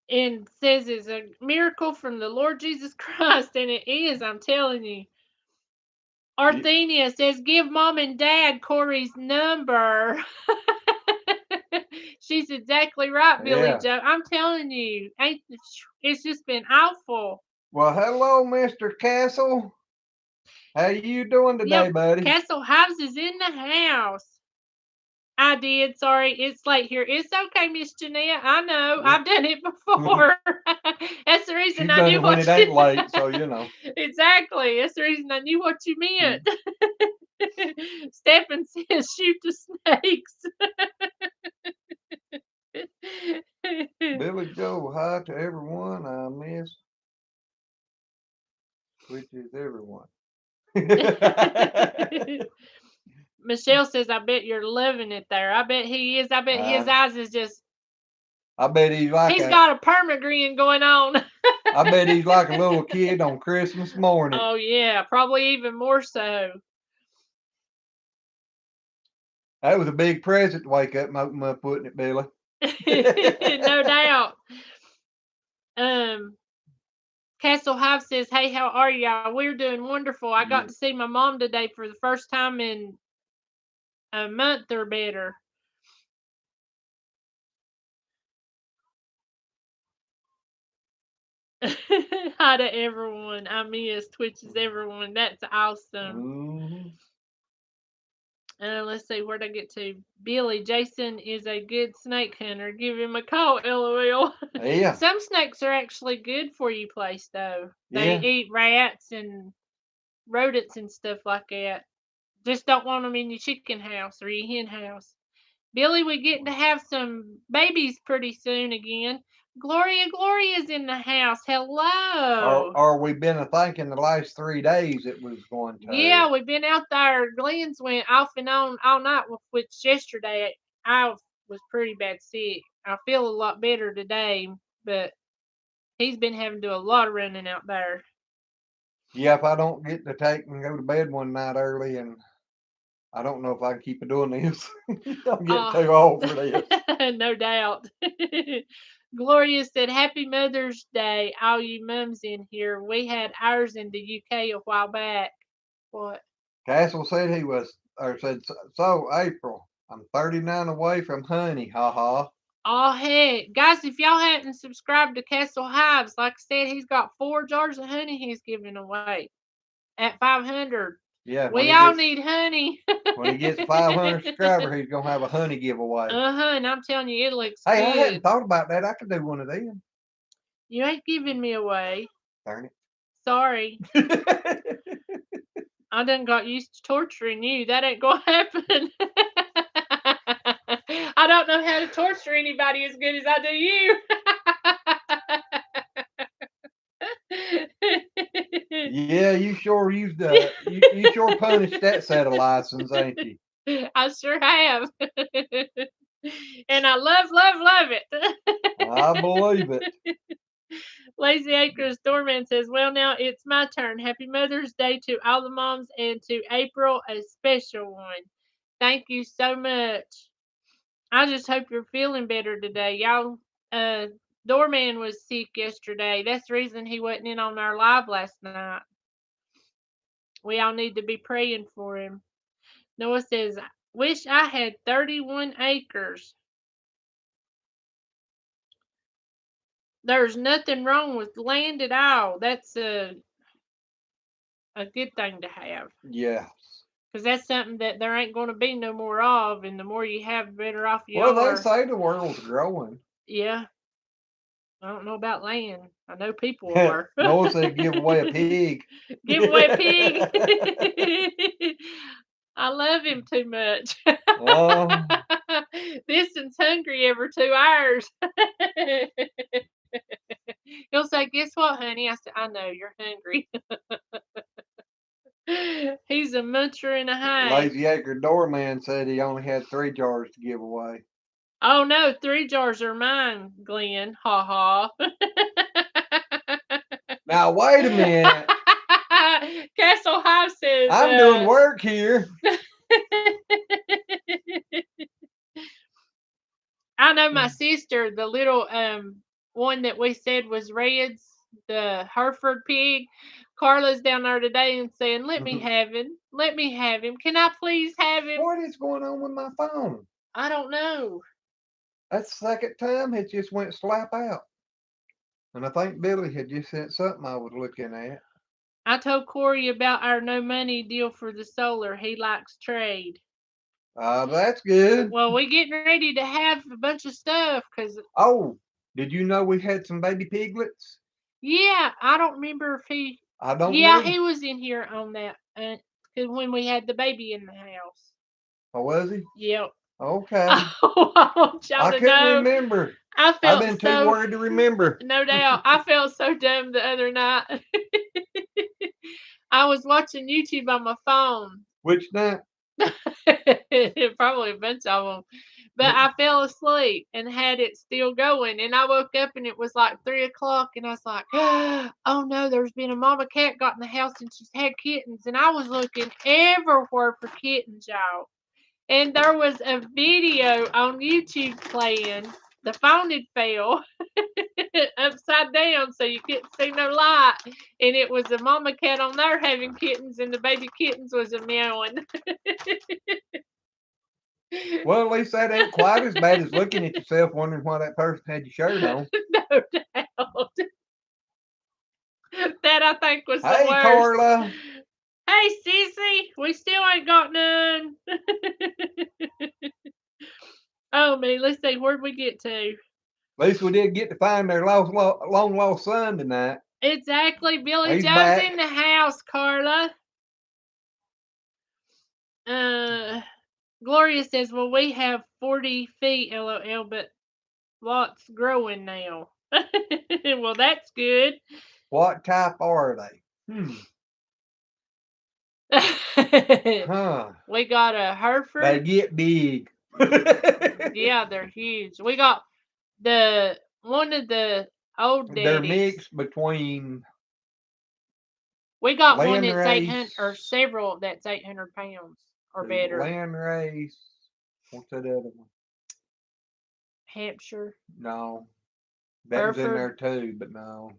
And says it's a miracle from the Lord Jesus Christ. And it is, I'm telling you. Arthenia says, Give mom and dad Corey's number. She's exactly right, Billy Yeah. Joe. I'm telling you, it's just been awful. Well, hello, Mr. Castle. How you doing today, Yep, buddy? Castle Hobbs is in the house. I did. Sorry, it's late here. It's okay, Miss Jeanette. I know. I've done it before. That's the reason She's I done knew it when what it you ain't late, so you know. Exactly. That's the reason I knew what you meant. Stephen says shoot the snakes. Billy Joe, hi to everyone I miss, which is everyone. Michelle says, I bet you're loving it there. I bet he is. I bet his eyes is just. I bet he's He's got a permagrin going on. I bet he's like a little kid on Christmas morning. Oh, yeah. Probably even more so. That was a big present to wake up and open up, wouldn't it, Billy? No doubt. Castle Hive says, Hey, how are y'all? We're doing wonderful. I got to see my mom today for the first time in a month or better. Hi to everyone. I miss Twitches everyone. That's awesome. Let's see, where'd I get to? Billy, Jason is a good snake hunter. Give him a call, LOL. Yeah. Some snakes are actually good for you, place though. They eat rats and rodents and stuff like that. Just don't want them in your chicken house or your hen house. Billy, we getting to have some babies pretty soon again. Gloria's in the house. Hello. Or we've been thinking the last 3 days it was going to. Yeah, we've been out there. Glenn's went off and on all night, which yesterday I was pretty bad sick. I feel a lot better today, but he's been having to do a lot of running out there. Yeah, if I don't get to take and go to bed one night early, and I don't know if I can keep doing this. I'm getting too old for this. No doubt. Gloria said, Happy Mother's Day, all you mums in here. We had ours in the UK a while back. What? Castle said so April, I'm 39 away from honey, haha. Oh, heck. Guys, if y'all hadn't subscribed to Castle Hives, like I said, he's got 4 jars of honey he's giving away at 500. Yeah, we all need honey. When he gets 500 subscribers, he's going to have a honey giveaway. And I'm telling you, it looks good. I hadn't thought about that. I could do one of them. You ain't giving me away. Darn it. Sorry. I done got used to torturing you. That ain't gonna happen. I don't know how to torture anybody as good as I do you. Yeah, you sure used you sure punished that set of license, ain't you? I sure have. And I love it. I believe it. Lazy Acres Doorman says, well, now it's my turn. Happy Mother's Day to all the moms and to April, a special one. Thank you so much. I just hope you're feeling better today. Y'all, uh, Doorman was sick yesterday. That's the reason he wasn't in on our live last night. We all need to be praying for him. Noah says, wish I had 31 acres. There's nothing wrong with land at all. That's a good thing to have. Yes. Because that's something that there ain't going to be no more of, and the more you have, the better off you Well, they are. say the world's growing. Yeah. I don't know about land. I know people are. Noah said give away a pig. Give away a pig. I love him too much. Oh, This one's hungry every 2 hours. He'll say, guess what, honey? I said, I know, you're hungry. He's a muncher and a half. Lazy Acre Doorman said he only had 3 jars to give away. Oh no, 3 jars are mine, Glenn. Ha ha. Now wait a minute. Castle High says I'm doing work here. I know my sister, the little one that we said was Red's, the Hereford pig. Carla's down there today and saying, let me have him. Let me have him. Can I please have him? What is going on with my phone? I don't know. That's the second time it just went slap out. And I think Billy had just sent something I was looking at. I told Corey about our no money deal for the solar. He likes trade. That's good. Well, we getting ready to have a bunch of stuff because. Oh, did you know we had some baby piglets? Yeah, I don't remember if he. I don't Yeah, know. he was in here on that because when we had the baby in the house. Oh, was he? Yep. Okay. Oh, I want y'all I to couldn't know. remember. I I've felt been too so. worried to remember. No doubt. I felt so dumb the other night. I was watching YouTube on my phone. Which night? Probably a bunch of them. But I fell asleep and had it still going. And I woke up and it was like 3 o'clock. And I was like, oh no, there's been a mama cat got in the house and she's had kittens. And I was looking everywhere for kittens, y'all. And there was a video on YouTube playing. The phone had fell upside down so you couldn't see no light. And it was a mama cat on there having kittens, and the baby kittens was a meowing. Well, at least that ain't quite as bad as looking at yourself wondering why that person had your shirt on. No doubt. That I think was the Hey, worst. Carla. Hey, Sissy, we still ain't got none. Oh, man, let's see, where'd we get to? At least we did get to find their long lost son tonight. Exactly, Billy He's Joe's back. in the house, Carla. Gloria says, well, we have 40 feet, LOL, but lots growing now. Well, that's good. What type are they? Huh. We got a Hereford. They get big. Yeah, they're huge. We got one of the old daddies. They're mixed between. We got one that's Landrace, 800, or several that's 800 pounds or better. Landrace. What's that other one? Hampshire. No. That was in there too, but no.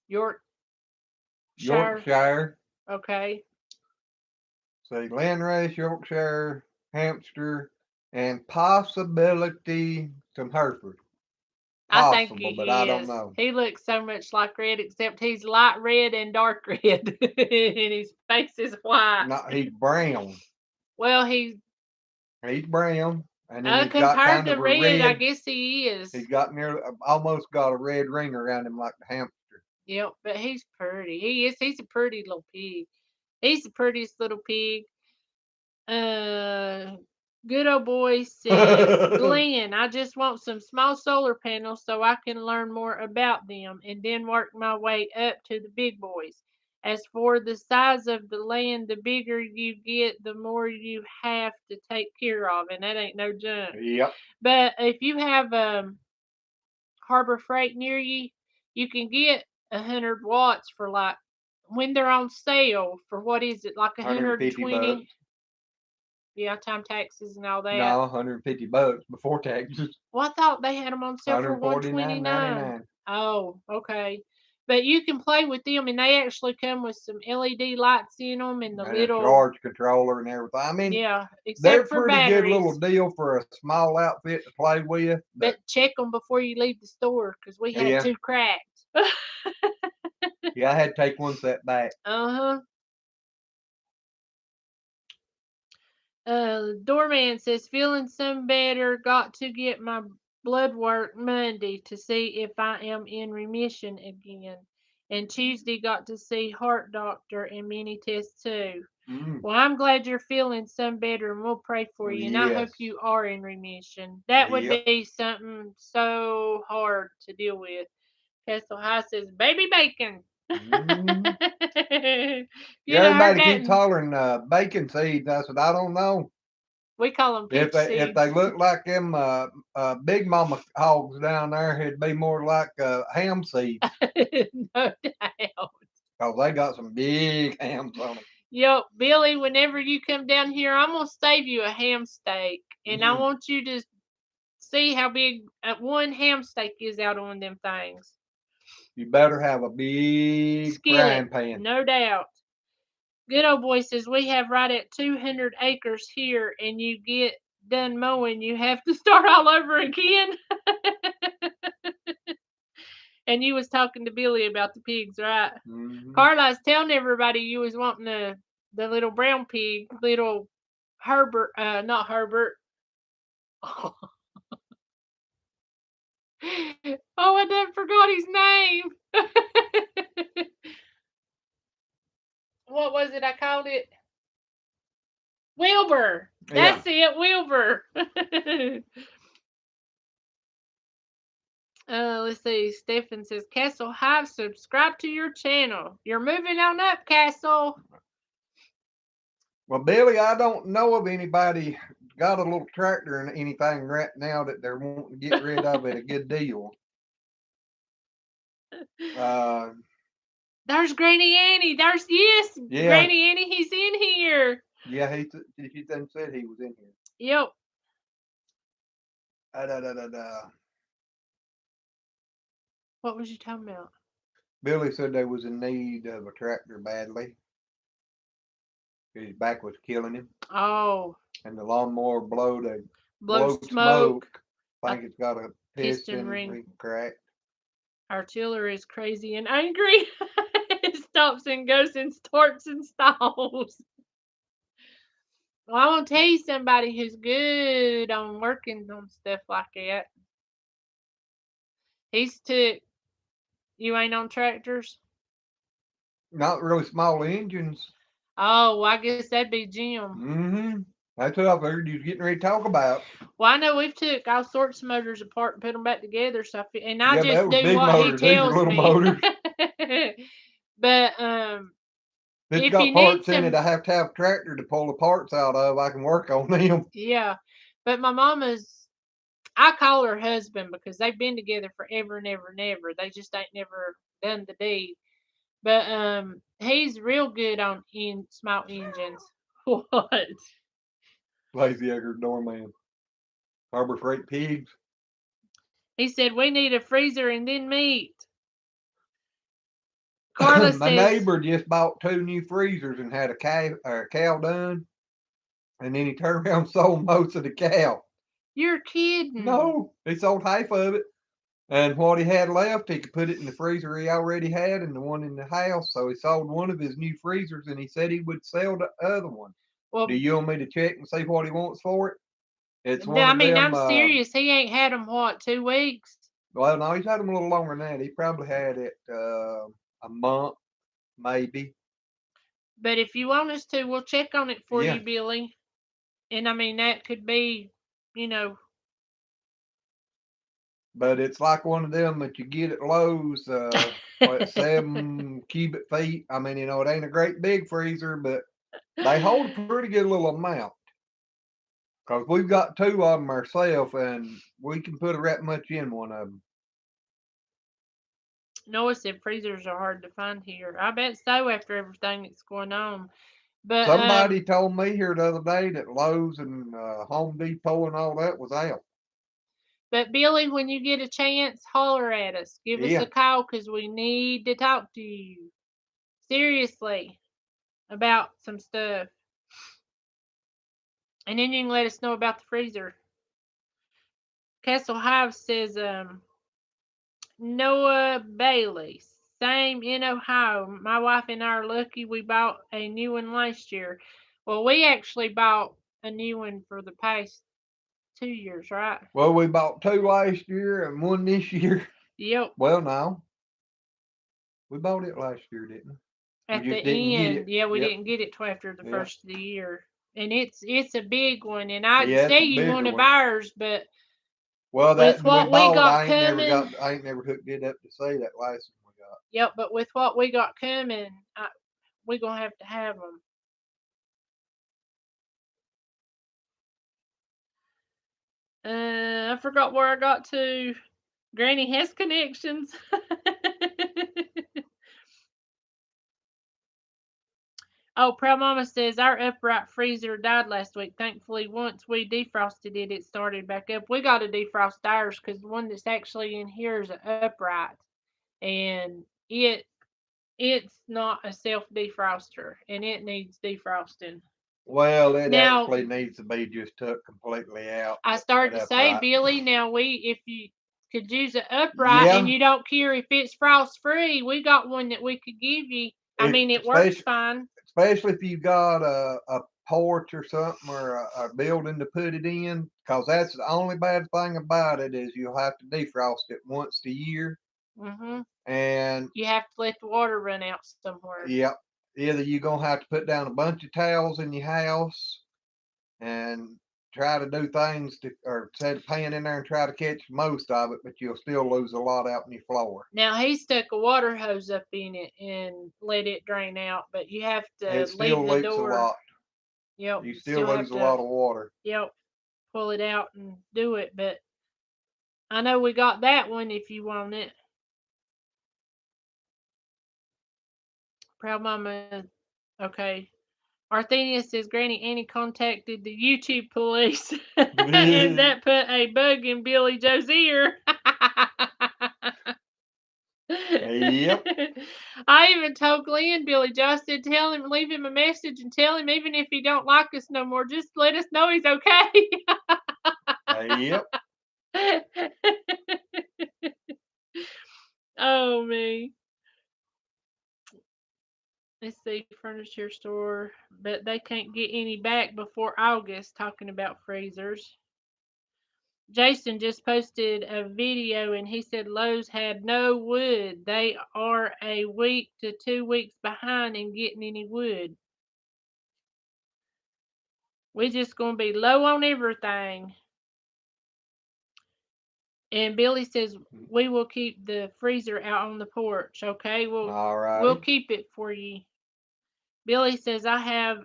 Yorkshire. Okay. See, Landrace, Yorkshire, Hampshire, and possibility some Hereford. I think Possible, he but is. I don't know. He looks so much like Red, except he's light red and dark red, and his face is white. No, he's brown. Well, he's brown, and then he's got compared kind to of a red, I red. guess he is. He's got almost got a red ring around him like the hamster. Yep, but he's pretty. He is. He's a pretty little pig. He's the prettiest little pig. Good old boy says, Glenn, I just want some small solar panels so I can learn more about them and then work my way up to the big boys. As for the size of the land, the bigger you get, the more you have to take care of, and that ain't no junk. Yep. But if you have Harbor Freight near you, you can get 100 watts for like when they're on sale for what is it like 150 bucks. 120? Yeah, time taxes and all that. No, $150 before taxes. Well, I thought they had them on sale for 129. 149.99. Oh, okay. But you can play with them, and they actually come with some LED lights in them and the And a little, charge controller and everything. I mean, yeah, they're except for pretty good little batteries. deal for a small outfit to play with. But But check them before you leave the store because we had yeah, two cracked. yeah, I had to take one set back. Uh-huh. Doorman says, feeling some better. Got to get my blood work Monday to see if I am in remission again. And Tuesday got to see heart doctor and mini test too. Mm, Well, I'm glad you're feeling some better and we'll pray for you. And I hope yes. you are in remission. That would Yep. be something so hard to deal with. Pestle High says, baby bacon. Mm. You'd Yeah, have heard everybody that. keeps hollering bacon seeds. I said, I don't know. We call them If peach they seeds. look like them big mama hogs down there, it'd be more like ham seeds. No doubt. Cause they got some big hams on them. Yo, Billy, whenever you come down here, I'm going to save you a ham steak. And I Mm. want you to see how big one ham steak is out on them things. You better have a big Skillet, frying pan. no doubt. Good old boy says, we have right at 200 acres here, and you get done mowing, you have to start all over again. And you was talking to Billy about the pigs, right? Mm-hmm. Carla's telling everybody you was wanting the little brown pig, little Herbert, not Herbert. Oh, I done forgot his name. What was it I called it? Wilbur. Yeah. That's it, Wilbur. Let's see. Stephen says, Castle Hive, subscribe to your channel. You're moving on up, Castle. Well, Billy, I don't know of anybody got a little tractor and anything right now that they're wanting to get rid of at a good deal. Uh, There's Granny Annie. Yes, yeah, Granny Annie. He's in here. yeah, he done said he was in here. Yep. Da, da, da, da. What was you talking about? Billy said they was in need of a tractor badly. His back was killing him, Oh, and the lawnmower blow blowed smoke. smoke. I A think it's got a piston piston ring. cracked. Artillery is crazy and angry. It stops and goes and starts and stalls. Well, I want to tell you somebody who's good on working on stuff like that. He's took. You ain't on tractors? Not really small engines. Oh, well, I guess that'd be Jim. Mm-hmm. That's what I figured you was getting ready to talk about. Well, I know we've took all sorts of motors apart and put them back together, so and I Yeah, but that just was do big what he motors. These are tells little me. motors. But If it's if you got need parts in it, some, I have to have a tractor to pull the parts out of. I can work on them. yeah. But my mama's, I call her husband because they've been together forever and ever and ever. They just ain't never done the deed. But he's real good on small engines. What? Lazy Egger doorman. Harbor Freight pigs. He said we need a freezer and then meat. Carla My says neighbor just bought 2 new freezers and had a cow done, and then he turned around and sold most of the cow. you're kidding. No, he sold half of it. And what he had left, he could put it in the freezer he already had and the one in the house. So he sold one of his new freezers and he said he would sell the other one. Do Well, you want me to check and see what he wants for it? It's one I of mean, them. I'm serious. He ain't had them what 2 weeks. Well, no, he's had them a little longer than that. He probably had it a month, maybe. But if you want us to, we'll check on it for Yeah. you, Billy. And I mean, that could be, you know, but it's like one of them that you get at Lowe's, what, 7 cubic feet. I mean, it ain't a great big freezer, but they hold a pretty good little amount. Cause we've got two of them ourselves, and we can put that much in one of them. Noah said freezers are hard to find here. I bet so after everything that's going on. But Somebody told me here the other day that Lowe's and Home Depot and all that was out. But Billy, when you get a chance, holler at us. Give us a Yeah. call because we need to talk to you. Seriously. About some stuff. And then you can let us know about the freezer. Castle Hive says, Noah Bailey. Same in Ohio. My wife and I are lucky we bought a new one last year. Well, we actually bought a new one for the past 2 years, right? Well, we bought two last year and one this year. Yep. Well, no, we bought it last year, didn't we? At We the just didn't get it. end, yeah, we Yep. didn't get it till after the Yep. first of the year. And it's a big one, and I'd Yeah, it's say a you one bigger of one. ours, but Well, with that we what we bought, got coming, I ain't never hooked it up to see that last one we got. yep. But with what we got coming, we gonna have them. I forgot where I got to. Granny has connections. Oh, Proud Mama says our upright freezer died last week. Thankfully, once we defrosted it, it started back up. We got to defrost ours because the one that's actually in here is upright, and it's not a self defroster, and it needs defrosting. Well, it Now, actually needs to be just took completely out. I started That to say, upright. Billy, now if you could use an upright and Yeah, you don't care if it's frost free, we got one that we could give you. I if mean, it works especially fine. especially if you got a porch or something or a building to put it in, because that's the only bad thing about it is you'll have to defrost it once a year, Hmm. and You have to let the water run out somewhere. yep, either you're gonna have to put down a bunch of towels in your house and try to do things to, or set a pan in there and try to catch most of it, but you'll still lose a lot out in your floor. Now he stuck a water hose up in it and let it drain out, but you have to It leave still the leaks a door. lot. Yep, You you still still have lose a to. lot of water. Yep, pull it out and do it. But I know we got that one if you want it. Proud Mama. Okay. Arthenia says Granny Annie contacted the YouTube police and that put a bug in Billy Joe's ear. Yep. I even told Glenn, Billy Joe, I said, tell him, leave him a message and tell him even if he don't like us no more, just let us know he's okay. Yep. Oh, me. Let's see, furniture store, but they can't get any back before August talking about freezers. Jason just posted a video and he said Lowe's had no wood. They are a week to 2 weeks behind in getting any wood. We're just going to be low on everything. And Billy says we will keep the freezer out on the porch. Okay, All we'll righty. keep it for you. Billy says I have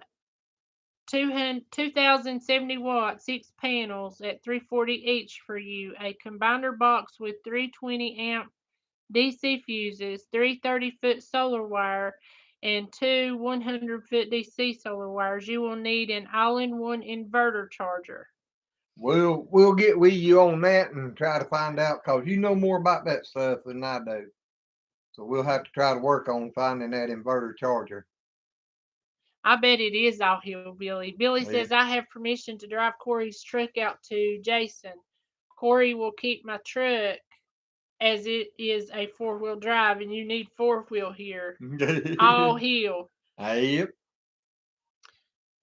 2070 watts, 6 panels at 340 each for you. A combiner box with 320 amp DC fuses, 330-foot solar wire, and two 100-foot DC solar wires. You will need an all-in-one inverter charger. We'll get with you on that and try to find out because you know more about that stuff than I do. So we'll have to try to work on finding that inverter charger. I bet it is all hillbilly. Billy Yeah. says I have permission to drive Corey's truck out to Jason. Corey will keep my truck as it is a four-wheel drive, and you need four-wheel here. All hill. Yep.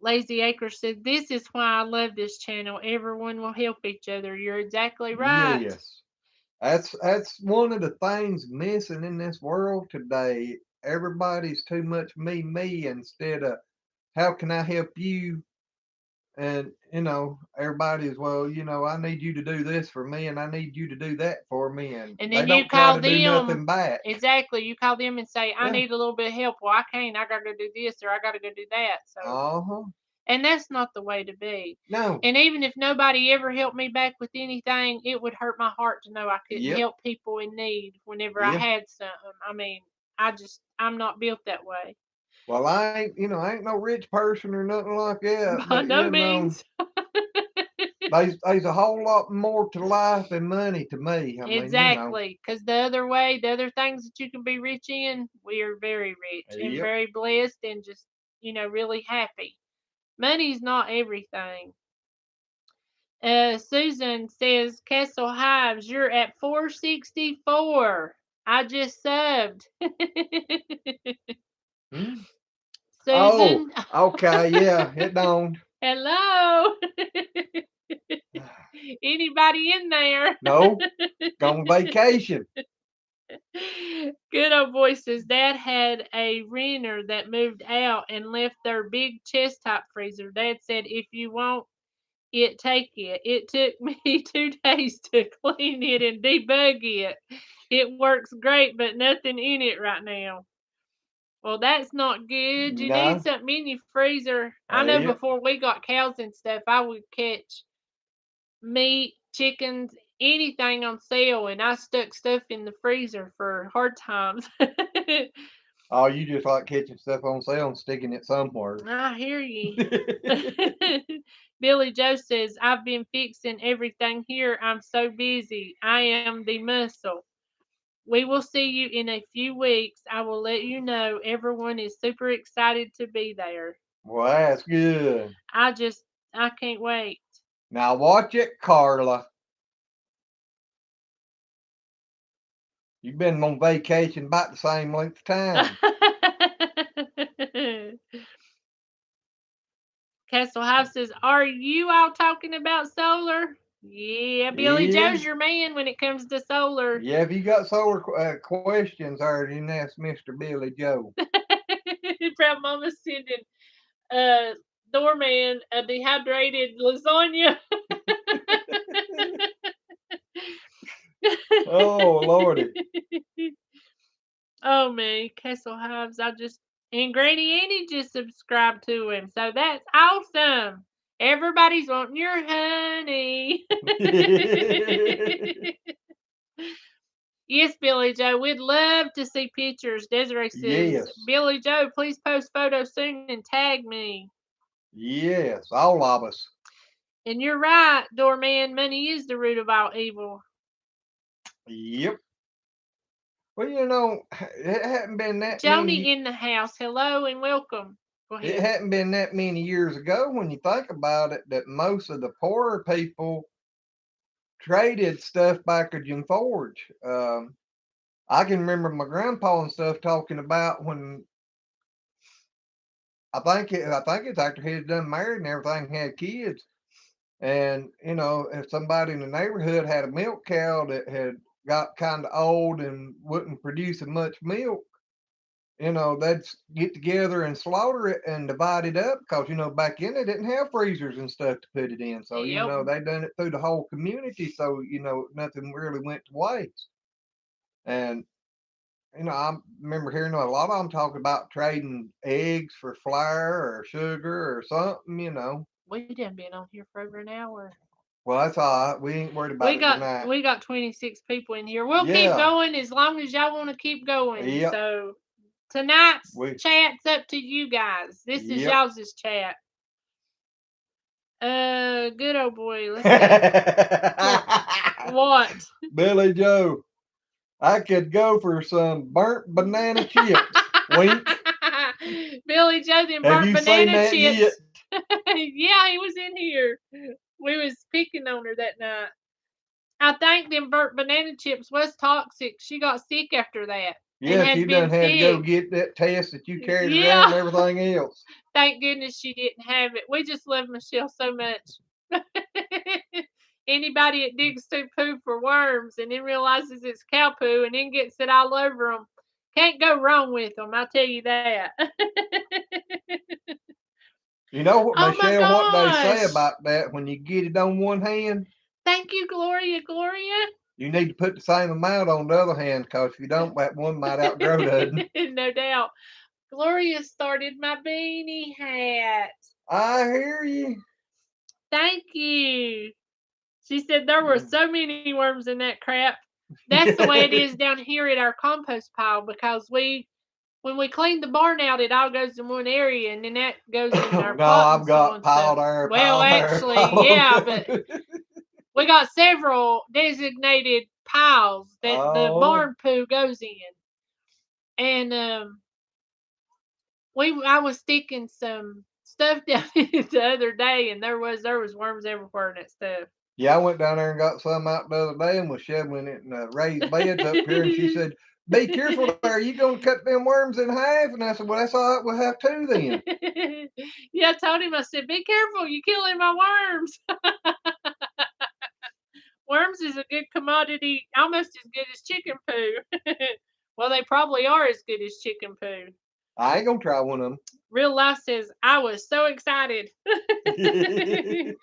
Lazy Acre said, this is why I love this channel. Everyone will help each other. You're exactly right. Yes. That's one of the things missing in this world today. Everybody's too much me instead of how can I help you And everybody is, well, I need you to do this for me, and I need you to do that for me, and And they then you don't try call to do them. nothing back. Exactly. You call them and say, I Yeah. need a little bit of help. Well, I can't. I got to go do this or I got to go do that. So, Uh-huh. and that's not the way to be. No. And even if nobody ever helped me back with anything, it would hurt my heart to know I couldn't Yep. help people in need whenever I Yeah. had something. I mean, I'm not built that way. Well, I ain't no rich person or nothing like that, By but no means. there's a whole lot more to life than money to me. I mean, Exactly. Because the other way, the other things that you can be rich in, we are very rich and Yep. very blessed and just, really happy. Money's not everything. Susan says, Castle Hives, you're at 464. I just subbed. Hmm? Oh, Susan, okay, yeah, it don't. hello. Anybody in there? No, gone vacation. Good old boy says Dad had a renter that moved out and left their big chest top freezer. Dad said, if you want it, take it. It took me 2 days to clean it and debug it. It works great, but nothing in it right now. Well, that's not good. You need No. something in your freezer. I know Yep. before we got cows and stuff, I would catch meat, chickens, anything on sale, and I stuck stuff in the freezer for hard times. Oh, you just like catching stuff on sale and sticking it somewhere. I hear ye. Billy Joe says, I've been fixing everything here. I'm so busy. I am the muscle. We will see you in a few weeks. I will let you know. Everyone is super excited to be there. Well, that's good. I just, I can't wait. Now watch it, Carla. You've been on vacation about the same length of time. Castle House says, are you all talking about solar? Yeah, Billy Yeah. Joe's your man when it comes to solar. Yeah, if you got solar questions, or you can ask Mr. Billy Joe. Proud Mama's sending uh doorman a dehydrated lasagna. Oh, Lordy. Oh man, Castle Hives. And Granny Annie just subscribed to him, so that's awesome. Everybody's wanting your honey. Yes, Billy Joe, we'd love to see pictures. Desiree says, Yes. Billy Joe, please post photos soon and tag me. Yes, all of us. And you're right, doorman, money is the root of all evil. Yep. Well, it hadn't been that Joni many. in the house, hello and welcome. Go It ahead. hadn't been that many years ago when you think about it that most of the poorer people traded stuff backwards and forwards. I can remember my grandpa and stuff talking about when I think it's after he had done married and everything, had kids. And if somebody in the neighborhood had a milk cow that had got kind of old and wasn't producing much milk, they'd get together and slaughter it and divide it up because back then they didn't have freezers and stuff to put it in. So Yep. they done it through the whole community. So nothing really went to waste. And I remember hearing a lot of them talking about trading eggs for flour or sugar or something. We done been on here for over an hour. Well, that's all right. We ain't worried We about it got tonight. we got 26 people in here. We'll keep Yeah. going as long as y'all want to keep going. Yep. So tonight's We. chat's up to you guys. This is Yep. y'all's chat. Good old boy. Let's see. What? Billy Joe, I could go for some burnt banana chips. Wink. Billy Joe them Have burnt you seen banana that yet? chips. Yeah, he was in here. We was picking on her that night. I think them burnt banana chips was toxic. She got sick after that and Yeah, has she been done had to go sick. get that test that you carried around and Yeah. everything else. Thank goodness she didn't have it. We just love Michelle so much. Anybody that digs through poo for worms and then realizes it's cow poo and then gets it all over them can't go wrong with them. I'll tell you that. You know what, Oh my Michelle, what they say gosh. about that when you get it on one hand? Thank you, Gloria. You need to put the same amount on the other hand, because if you don't, that one might outgrow the No doubt. Gloria started my beanie hat. I hear you. Thank you. She said there were so many worms in that crap. That's the way it is down here at our compost pile, because when we clean the barn out, it all goes in one area, and then that goes in our No, pot I've and so got on. pile So, there, well, pile there, actually, pile yeah, over but there. we got several designated piles that the Oh, barn poo goes in, and I was sticking some stuff down in it the other day, and there was worms everywhere in that stuff. yeah, I went down there and got some out the other day and was shoveling it in raised beds up here. And she said, "Be careful there. You gonna cut them worms in half?" And I said, "Well, that's all right. We'll have two then." Yeah, I told him, I said, be careful, you killing my worms. Worms is a good commodity, almost as good as chicken poo. Well, they probably are as good as chicken poo. I ain't gonna try one of Real life says, I was so excited. them.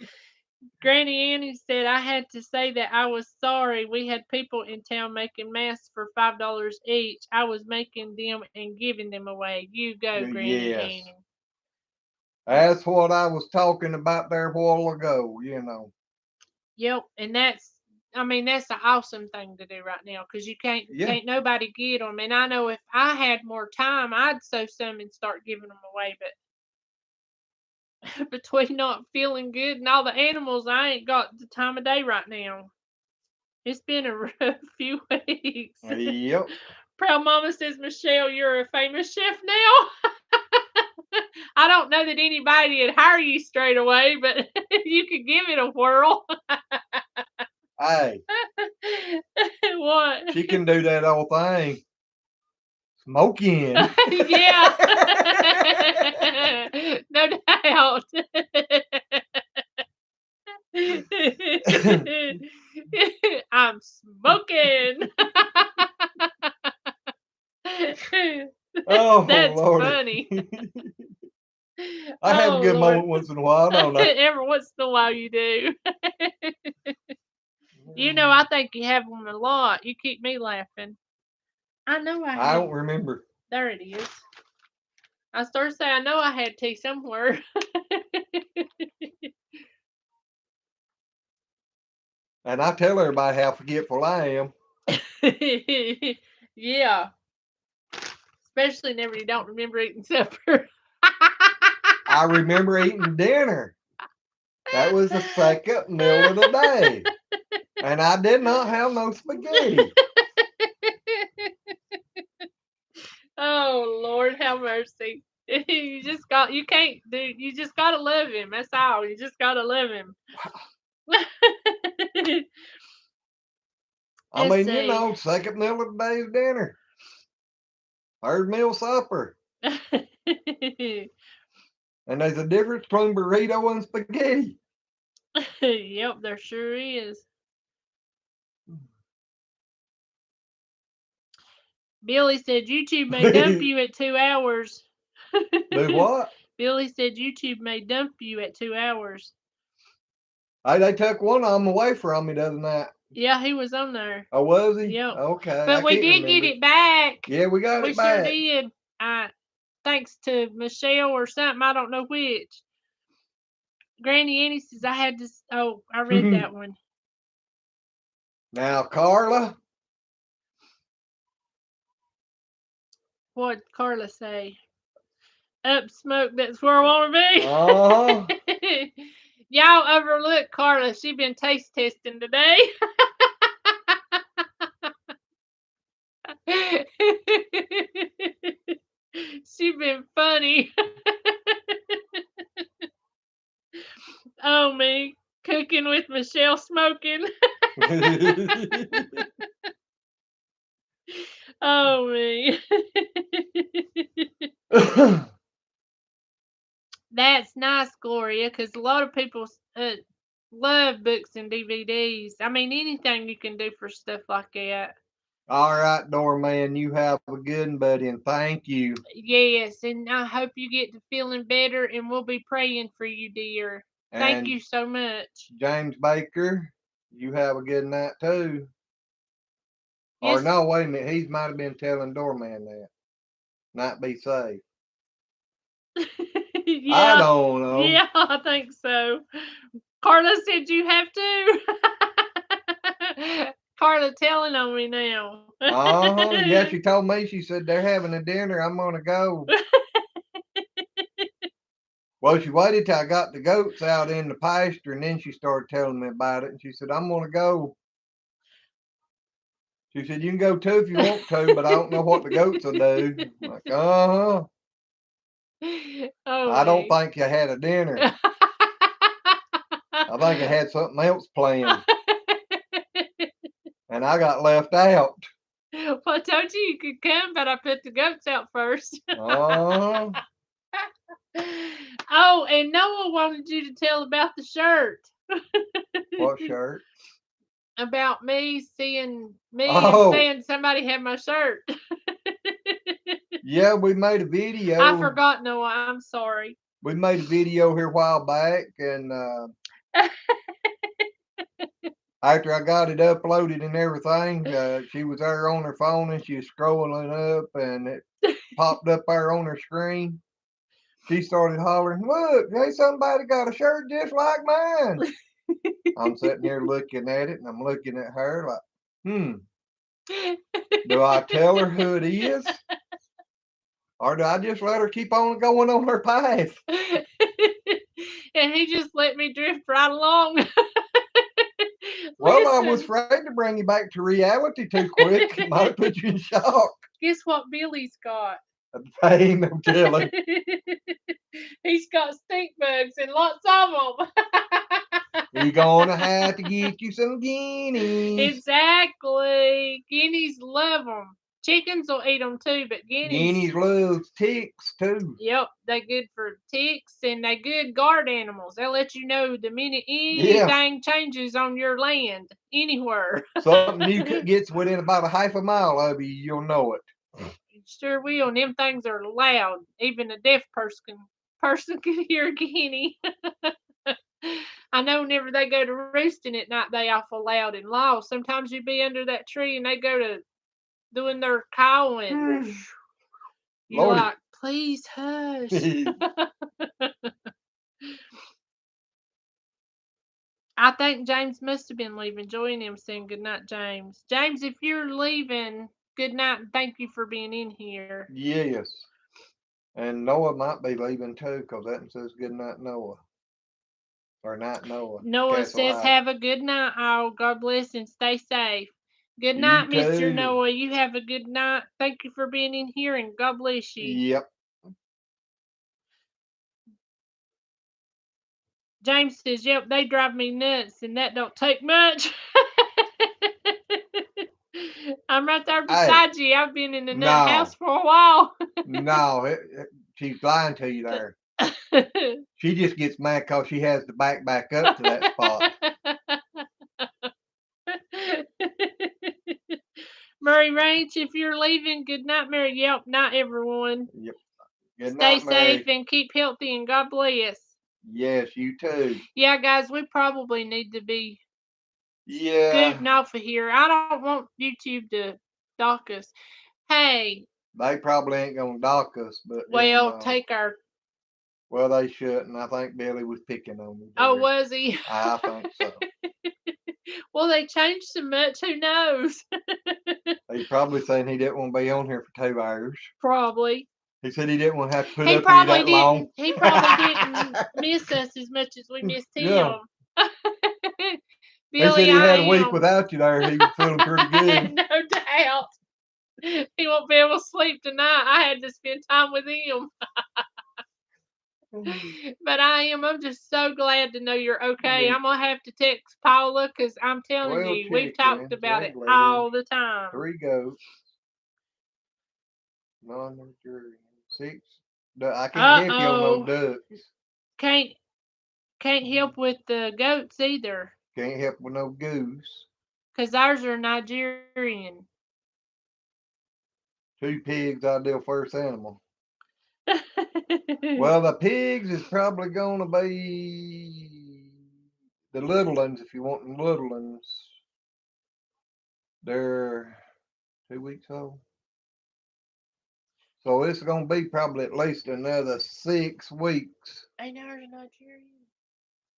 Granny Annie said, I had to say that I was sorry. We had people in town making masks for $5 each. I was making them and giving them away. You go, Granny Yes, Annie. that's what I was talking about there a while ago. You know. Yep, and that's an awesome thing to do right now, because you Yeah. can't nobody get them. And I know if I had more time, I'd sew some and start giving them away. But between not feeling good and all the animals, I ain't got the time of day right now. It's been a rough few weeks. Yep. Proud Mama says, Michelle, you're a famous chef now. I don't know that anybody would hire you straight away, but you could give it a whirl. Hey, What? she can do that old thing. Smoking. Yeah. No doubt. I'm smoking. Oh That's Lordy. funny. I have a Oh good Lord. moment once in a while, don't I? Every once in a while you do. I think you have them a lot. You keep me laughing. I know I I had. don't remember. There it is. I started saying I know I had tea somewhere. And I tell everybody how forgetful I am. Yeah, especially whenever you don't remember eating supper. I remember eating dinner. That was the second meal of the day. And I did not have no spaghetti. Oh Lord, have mercy. You just gotta love him. That's all. You just gotta love him. I Let's mean, see. second meal of the day is dinner. Third meal supper. And there's a difference between burrito and spaghetti. Yep, there sure is. Billy said YouTube may dump Do you at 2 hours. what? Billy said YouTube may dump you at 2 hours. Hey, they took one of them away from me the other night. Yeah, he was on there. Oh, was he? Yep. Okay, I But we can't did get remember. it back. Yeah, we got We it sure back. did. Thanks to Michelle or something. I don't know which. Granny Annie says I had to. Oh, I read that one. Now, Carla. What'd Carla say? Up smoke, that's where I want Uh-huh. to be. Y'all overlook Carla. She been taste testing today. She been funny. Oh me cooking with Michelle smoking. Oh me. That's nice, Gloria, because a lot of people love books and DVDs. I mean, anything you can do for stuff like that. All right, doorman, you have a good one, buddy, and thank you. Yes, and I hope you get to feeling better, and we'll be praying for you, dear. Thank And you so much. James Baker, you have a good night too. Or Yes. no, wait a minute, he might have been telling doorman that. Not be safe. I Yeah. don't know. Yeah, I think so. Carla said you have to. Carla telling on me now. Uh-huh. Yeah, she told me, she said they're having a dinner. I'm gonna go. Well, she waited till I got the goats out in the pasture and then she started telling me about it. And she said, I'm gonna go. She said, you can go too if you want to, but I don't know what the goats will do. I'm like, uh-huh. Oh I don't me. think you had a dinner. I think I had something else planned. And I got left out. Well, I told you could come, but I put the goats out first. Uh-huh. Oh, and Noah wanted you to tell about the shirt. What shirt? About me and Oh, saying somebody had my shirt. yeah, we made a I video. forgot, Noah. I'm sorry. We made a video here a while back, and after I got it uploaded and everything, she was there on her phone and she was scrolling up, and it popped up there on her screen. She started hollering, "Look, hey, somebody got a shirt just like mine." I'm sitting here looking at it, and I'm looking at her like, do I tell her who it is, or do I just let her keep on going on her path? And he just let me drift right along. Well, I was Listen, afraid to bring you back to reality too quick. It might have put you in shock. guess what Billy's got? I ain't no telling. He's got stink bugs and lots of them. You're gonna have to get you some guineas. Exactly. Guineas love them. Chickens will eat them too, but guineas, Guineas loves ticks too. yep, they good for ticks and they good guard animals. They'll let you know the minute Yeah, anything changes on your land, anywhere. something new gets within about a half a mile of you, you'll know it. Sure will. And them things are loud. Even a deaf person can hear a guinea. I know whenever they go to roosting at night, they awful loud and loud. Sometimes you be under that tree and they go to doing their cawing. You're Lordy. like, please hush. I think James must have been leaving. Joy and him saying good night, James. James, if you're leaving, good night and thank you for being in here. Yes. And Noah might be leaving too, because that one says good night, Noah. Or night, Noah. Noah Castle says, High. have a good night, all. God bless and stay safe. Good You night, Mr. too. Noah. You have a good night. Thank you for being in here and God bless you. Yep. James says, yep, they drive me nuts and that don't take much. I'm right there Hey, beside you. I've been in the nut house no. for a while. No, she's lying to you there. She just gets mad because she has to back up to that spot. Murray Ranch, if you're leaving, good night, Mary. Yep, night, everyone. Yep. Good Stay night, safe Mary. and keep healthy and God bless. Yes, you too. Yeah, guys, we probably need to be Yeah, scooting off of here. I don't want YouTube to dock us. Hey, they probably ain't gonna dock us, but well, take our. well, they shouldn't. I think Billy was picking on me Oh, there. was he? I think so. Well, they changed so much. Who knows? He probably saying he didn't want to be on here for 2 hours. Probably. He said he didn't want to have to put He up with you probably that long. didn't. He probably didn't miss us as much as we missed Yeah. him. He Billy, said he I had a week am. without you there. He was feeling pretty good. No doubt. He won't be able to sleep tonight. I had to spend time with him. But I am. I'm just so glad to know you're okay. Me. I'm gonna have to text Paula because I'm telling 12 you, we've talked chickens, about it regulators, all the time. 3 goats, non-nurturing, 6. I can't Uh help you on no oh. ducks. Can't can't help with the goats either, Can't help with no goose. 'cause ours are Nigerian. 2 pigs, ideal first animal. Well, the pigs is probably gonna be the little ones. If you want the little ones, they're 2 weeks old. So it's gonna be probably at least another 6 weeks. Ain't ours Nigerian?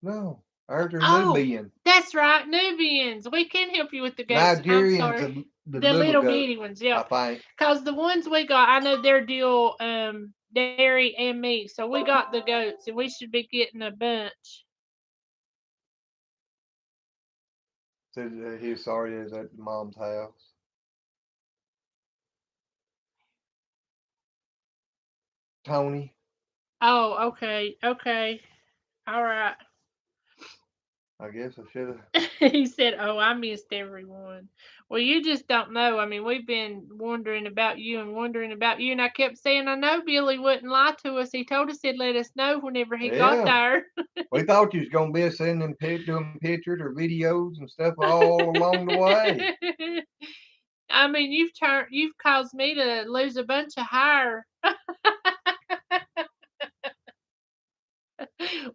No, ours are Oh, Nubian. that's right, Nubians. We can help you with the goats. I'm Nigerians sorry. are the The little little goat, bitty ones, I yep. think. Cause the ones we got, I know they're deal dairy and meat. So we got the goats, and we should be getting a bunch. Said he's sorry is at mom's house. Tony. Oh, okay, okay, all right. I guess I should have. He said, "Oh, I missed everyone." Well, you just don't know. I mean, we've been wondering about you and wondering about you, and I kept saying, "I know Billy wouldn't lie to us. He told us he'd let us know whenever he got Yeah. there." We thought you was gonna be sending doing pictures or videos and stuff all along the way. I mean, you've caused me to lose a bunch of hair.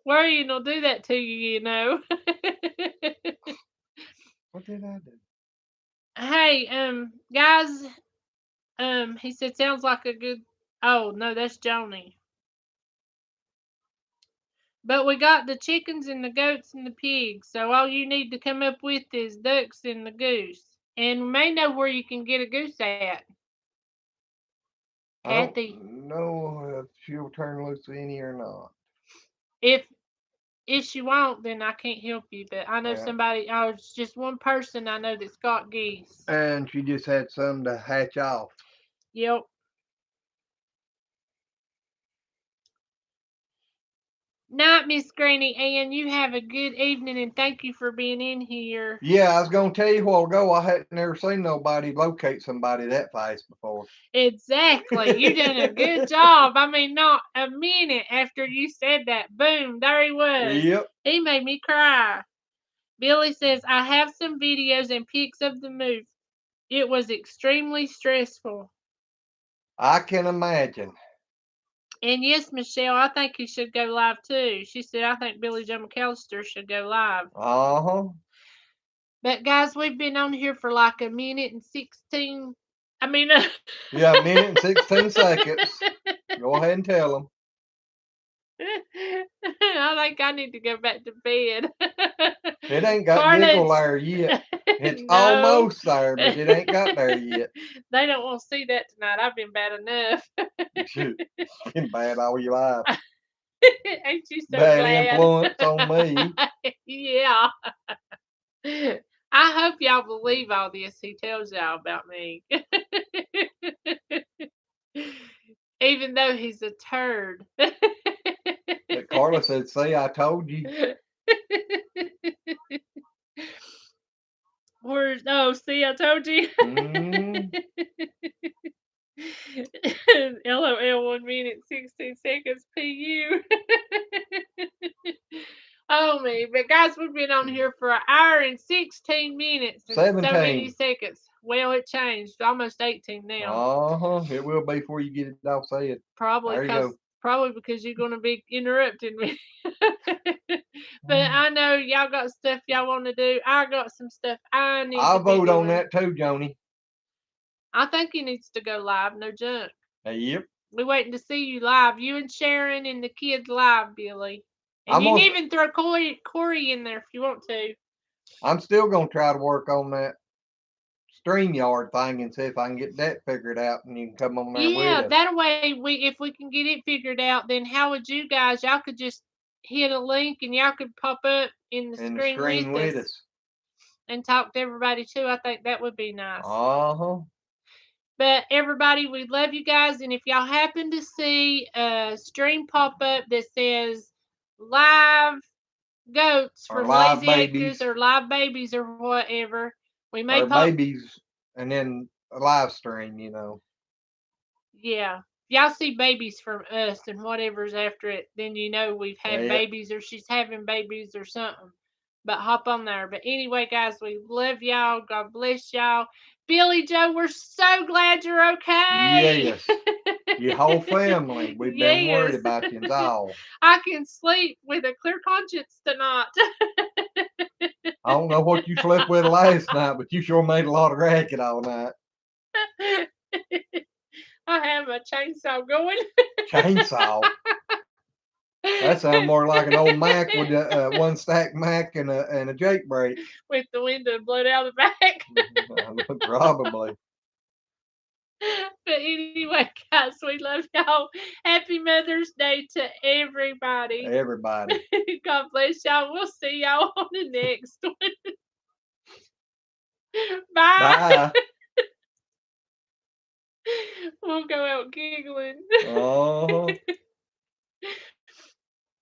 Worrying will do that to you, you know. What did I do? Hey, guys, he said sounds like a good. Oh no, that's Joni. But we got the chickens and the goats and the pigs, so all you need to come up with is ducks and the goose. And we may know where you can get a goose at. I Kathy, don't know if she'll turn loose any or not. if she won't, then I can't help you. But I know Yeah. somebody. Oh, it's just one person I know that's got geese. And she just had some to hatch off. Yep. Night, Miss Granny Ann. You have a good evening, and thank you for being in here. Yeah, I was gonna tell you a while ago I hadn't never seen nobody locate somebody that fast before. Exactly. You done a good job. I mean, not a minute after you said that, boom, there he was. Yep. He made me cry. Billy says, I have some videos and pics of the move. It was extremely stressful. I can imagine. And yes, Michelle, I think he should go live too. She said, I think Billy Joe McAllister should go live. Uh-huh. But guys, we've been on here for like a minute and 16. I mean, Yeah, a minute and 16 seconds. Go ahead and tell them. I think I need to go back to bed. It ain't got giggle Carnage. there yet. It's No. almost there, but it ain't got there yet. They don't want to see that tonight. I've been bad enough. Been bad all your life. Ain't you so Bad glad? influence on me. Yeah. I hope y'all believe all this he tells y'all about me. Even though he's a turd. But Carla said, see, I told you. Where's oh see I told you. Mm, LOL 1 minute 16 seconds PU. Oh me. But guys, we've been on here for an hour and 16 minutes and so many 17. seconds. Well, it changed. Almost 18 now. Uh-huh. It will be before you get it all said. There you go. Probably because you're gonna be interrupting me. But Mm. I know y'all got stuff y'all want to do. I got some stuff I need I'll to be vote on doing. that too, Joni. I think he needs to go live, no junk. Yep. We're waiting to see you live. You and Sharon and the kids live, Billy. And I'm you can gonna, even throw Corey in there if you want to. I'm still gonna try to work on that StreamYard thing and see if I can get that figured out and you can come on there with Yeah, us that way if we can get it figured out, then how would you guys? Y'all could just hit a link and y'all could pop up in the and the screen screen with with us us. and talk to everybody too. I think that would be nice. Uh-huh. But everybody, we love you guys. And if y'all happen to see a stream pop up that says live goats Or from live Lazy Acres babies. or live babies or whatever, we may Or pop. babies and then a live stream, you know. Yeah. If y'all see babies from us and whatever's after it, then you know we've had Yep. babies or she's having babies or something. But hop on there. But anyway, guys, we love y'all. God bless y'all. Billy Joe, we're so glad you're okay. Yes. Your whole family. We've been worried Yes. about you all. I can sleep with a clear conscience tonight. I don't know what you slept with last night, but you sure made a lot of racket all night. I have a chainsaw going. Chainsaw. That sounds more like an old Mac with a one stack Mac and a Jake brake. With the window blown out the back. Probably. But anyway, guys, we love y'all. Happy Mother's Day to everybody. Everybody. God bless y'all. We'll see y'all on the next one. Bye. Bye. We'll go out giggling. Oh.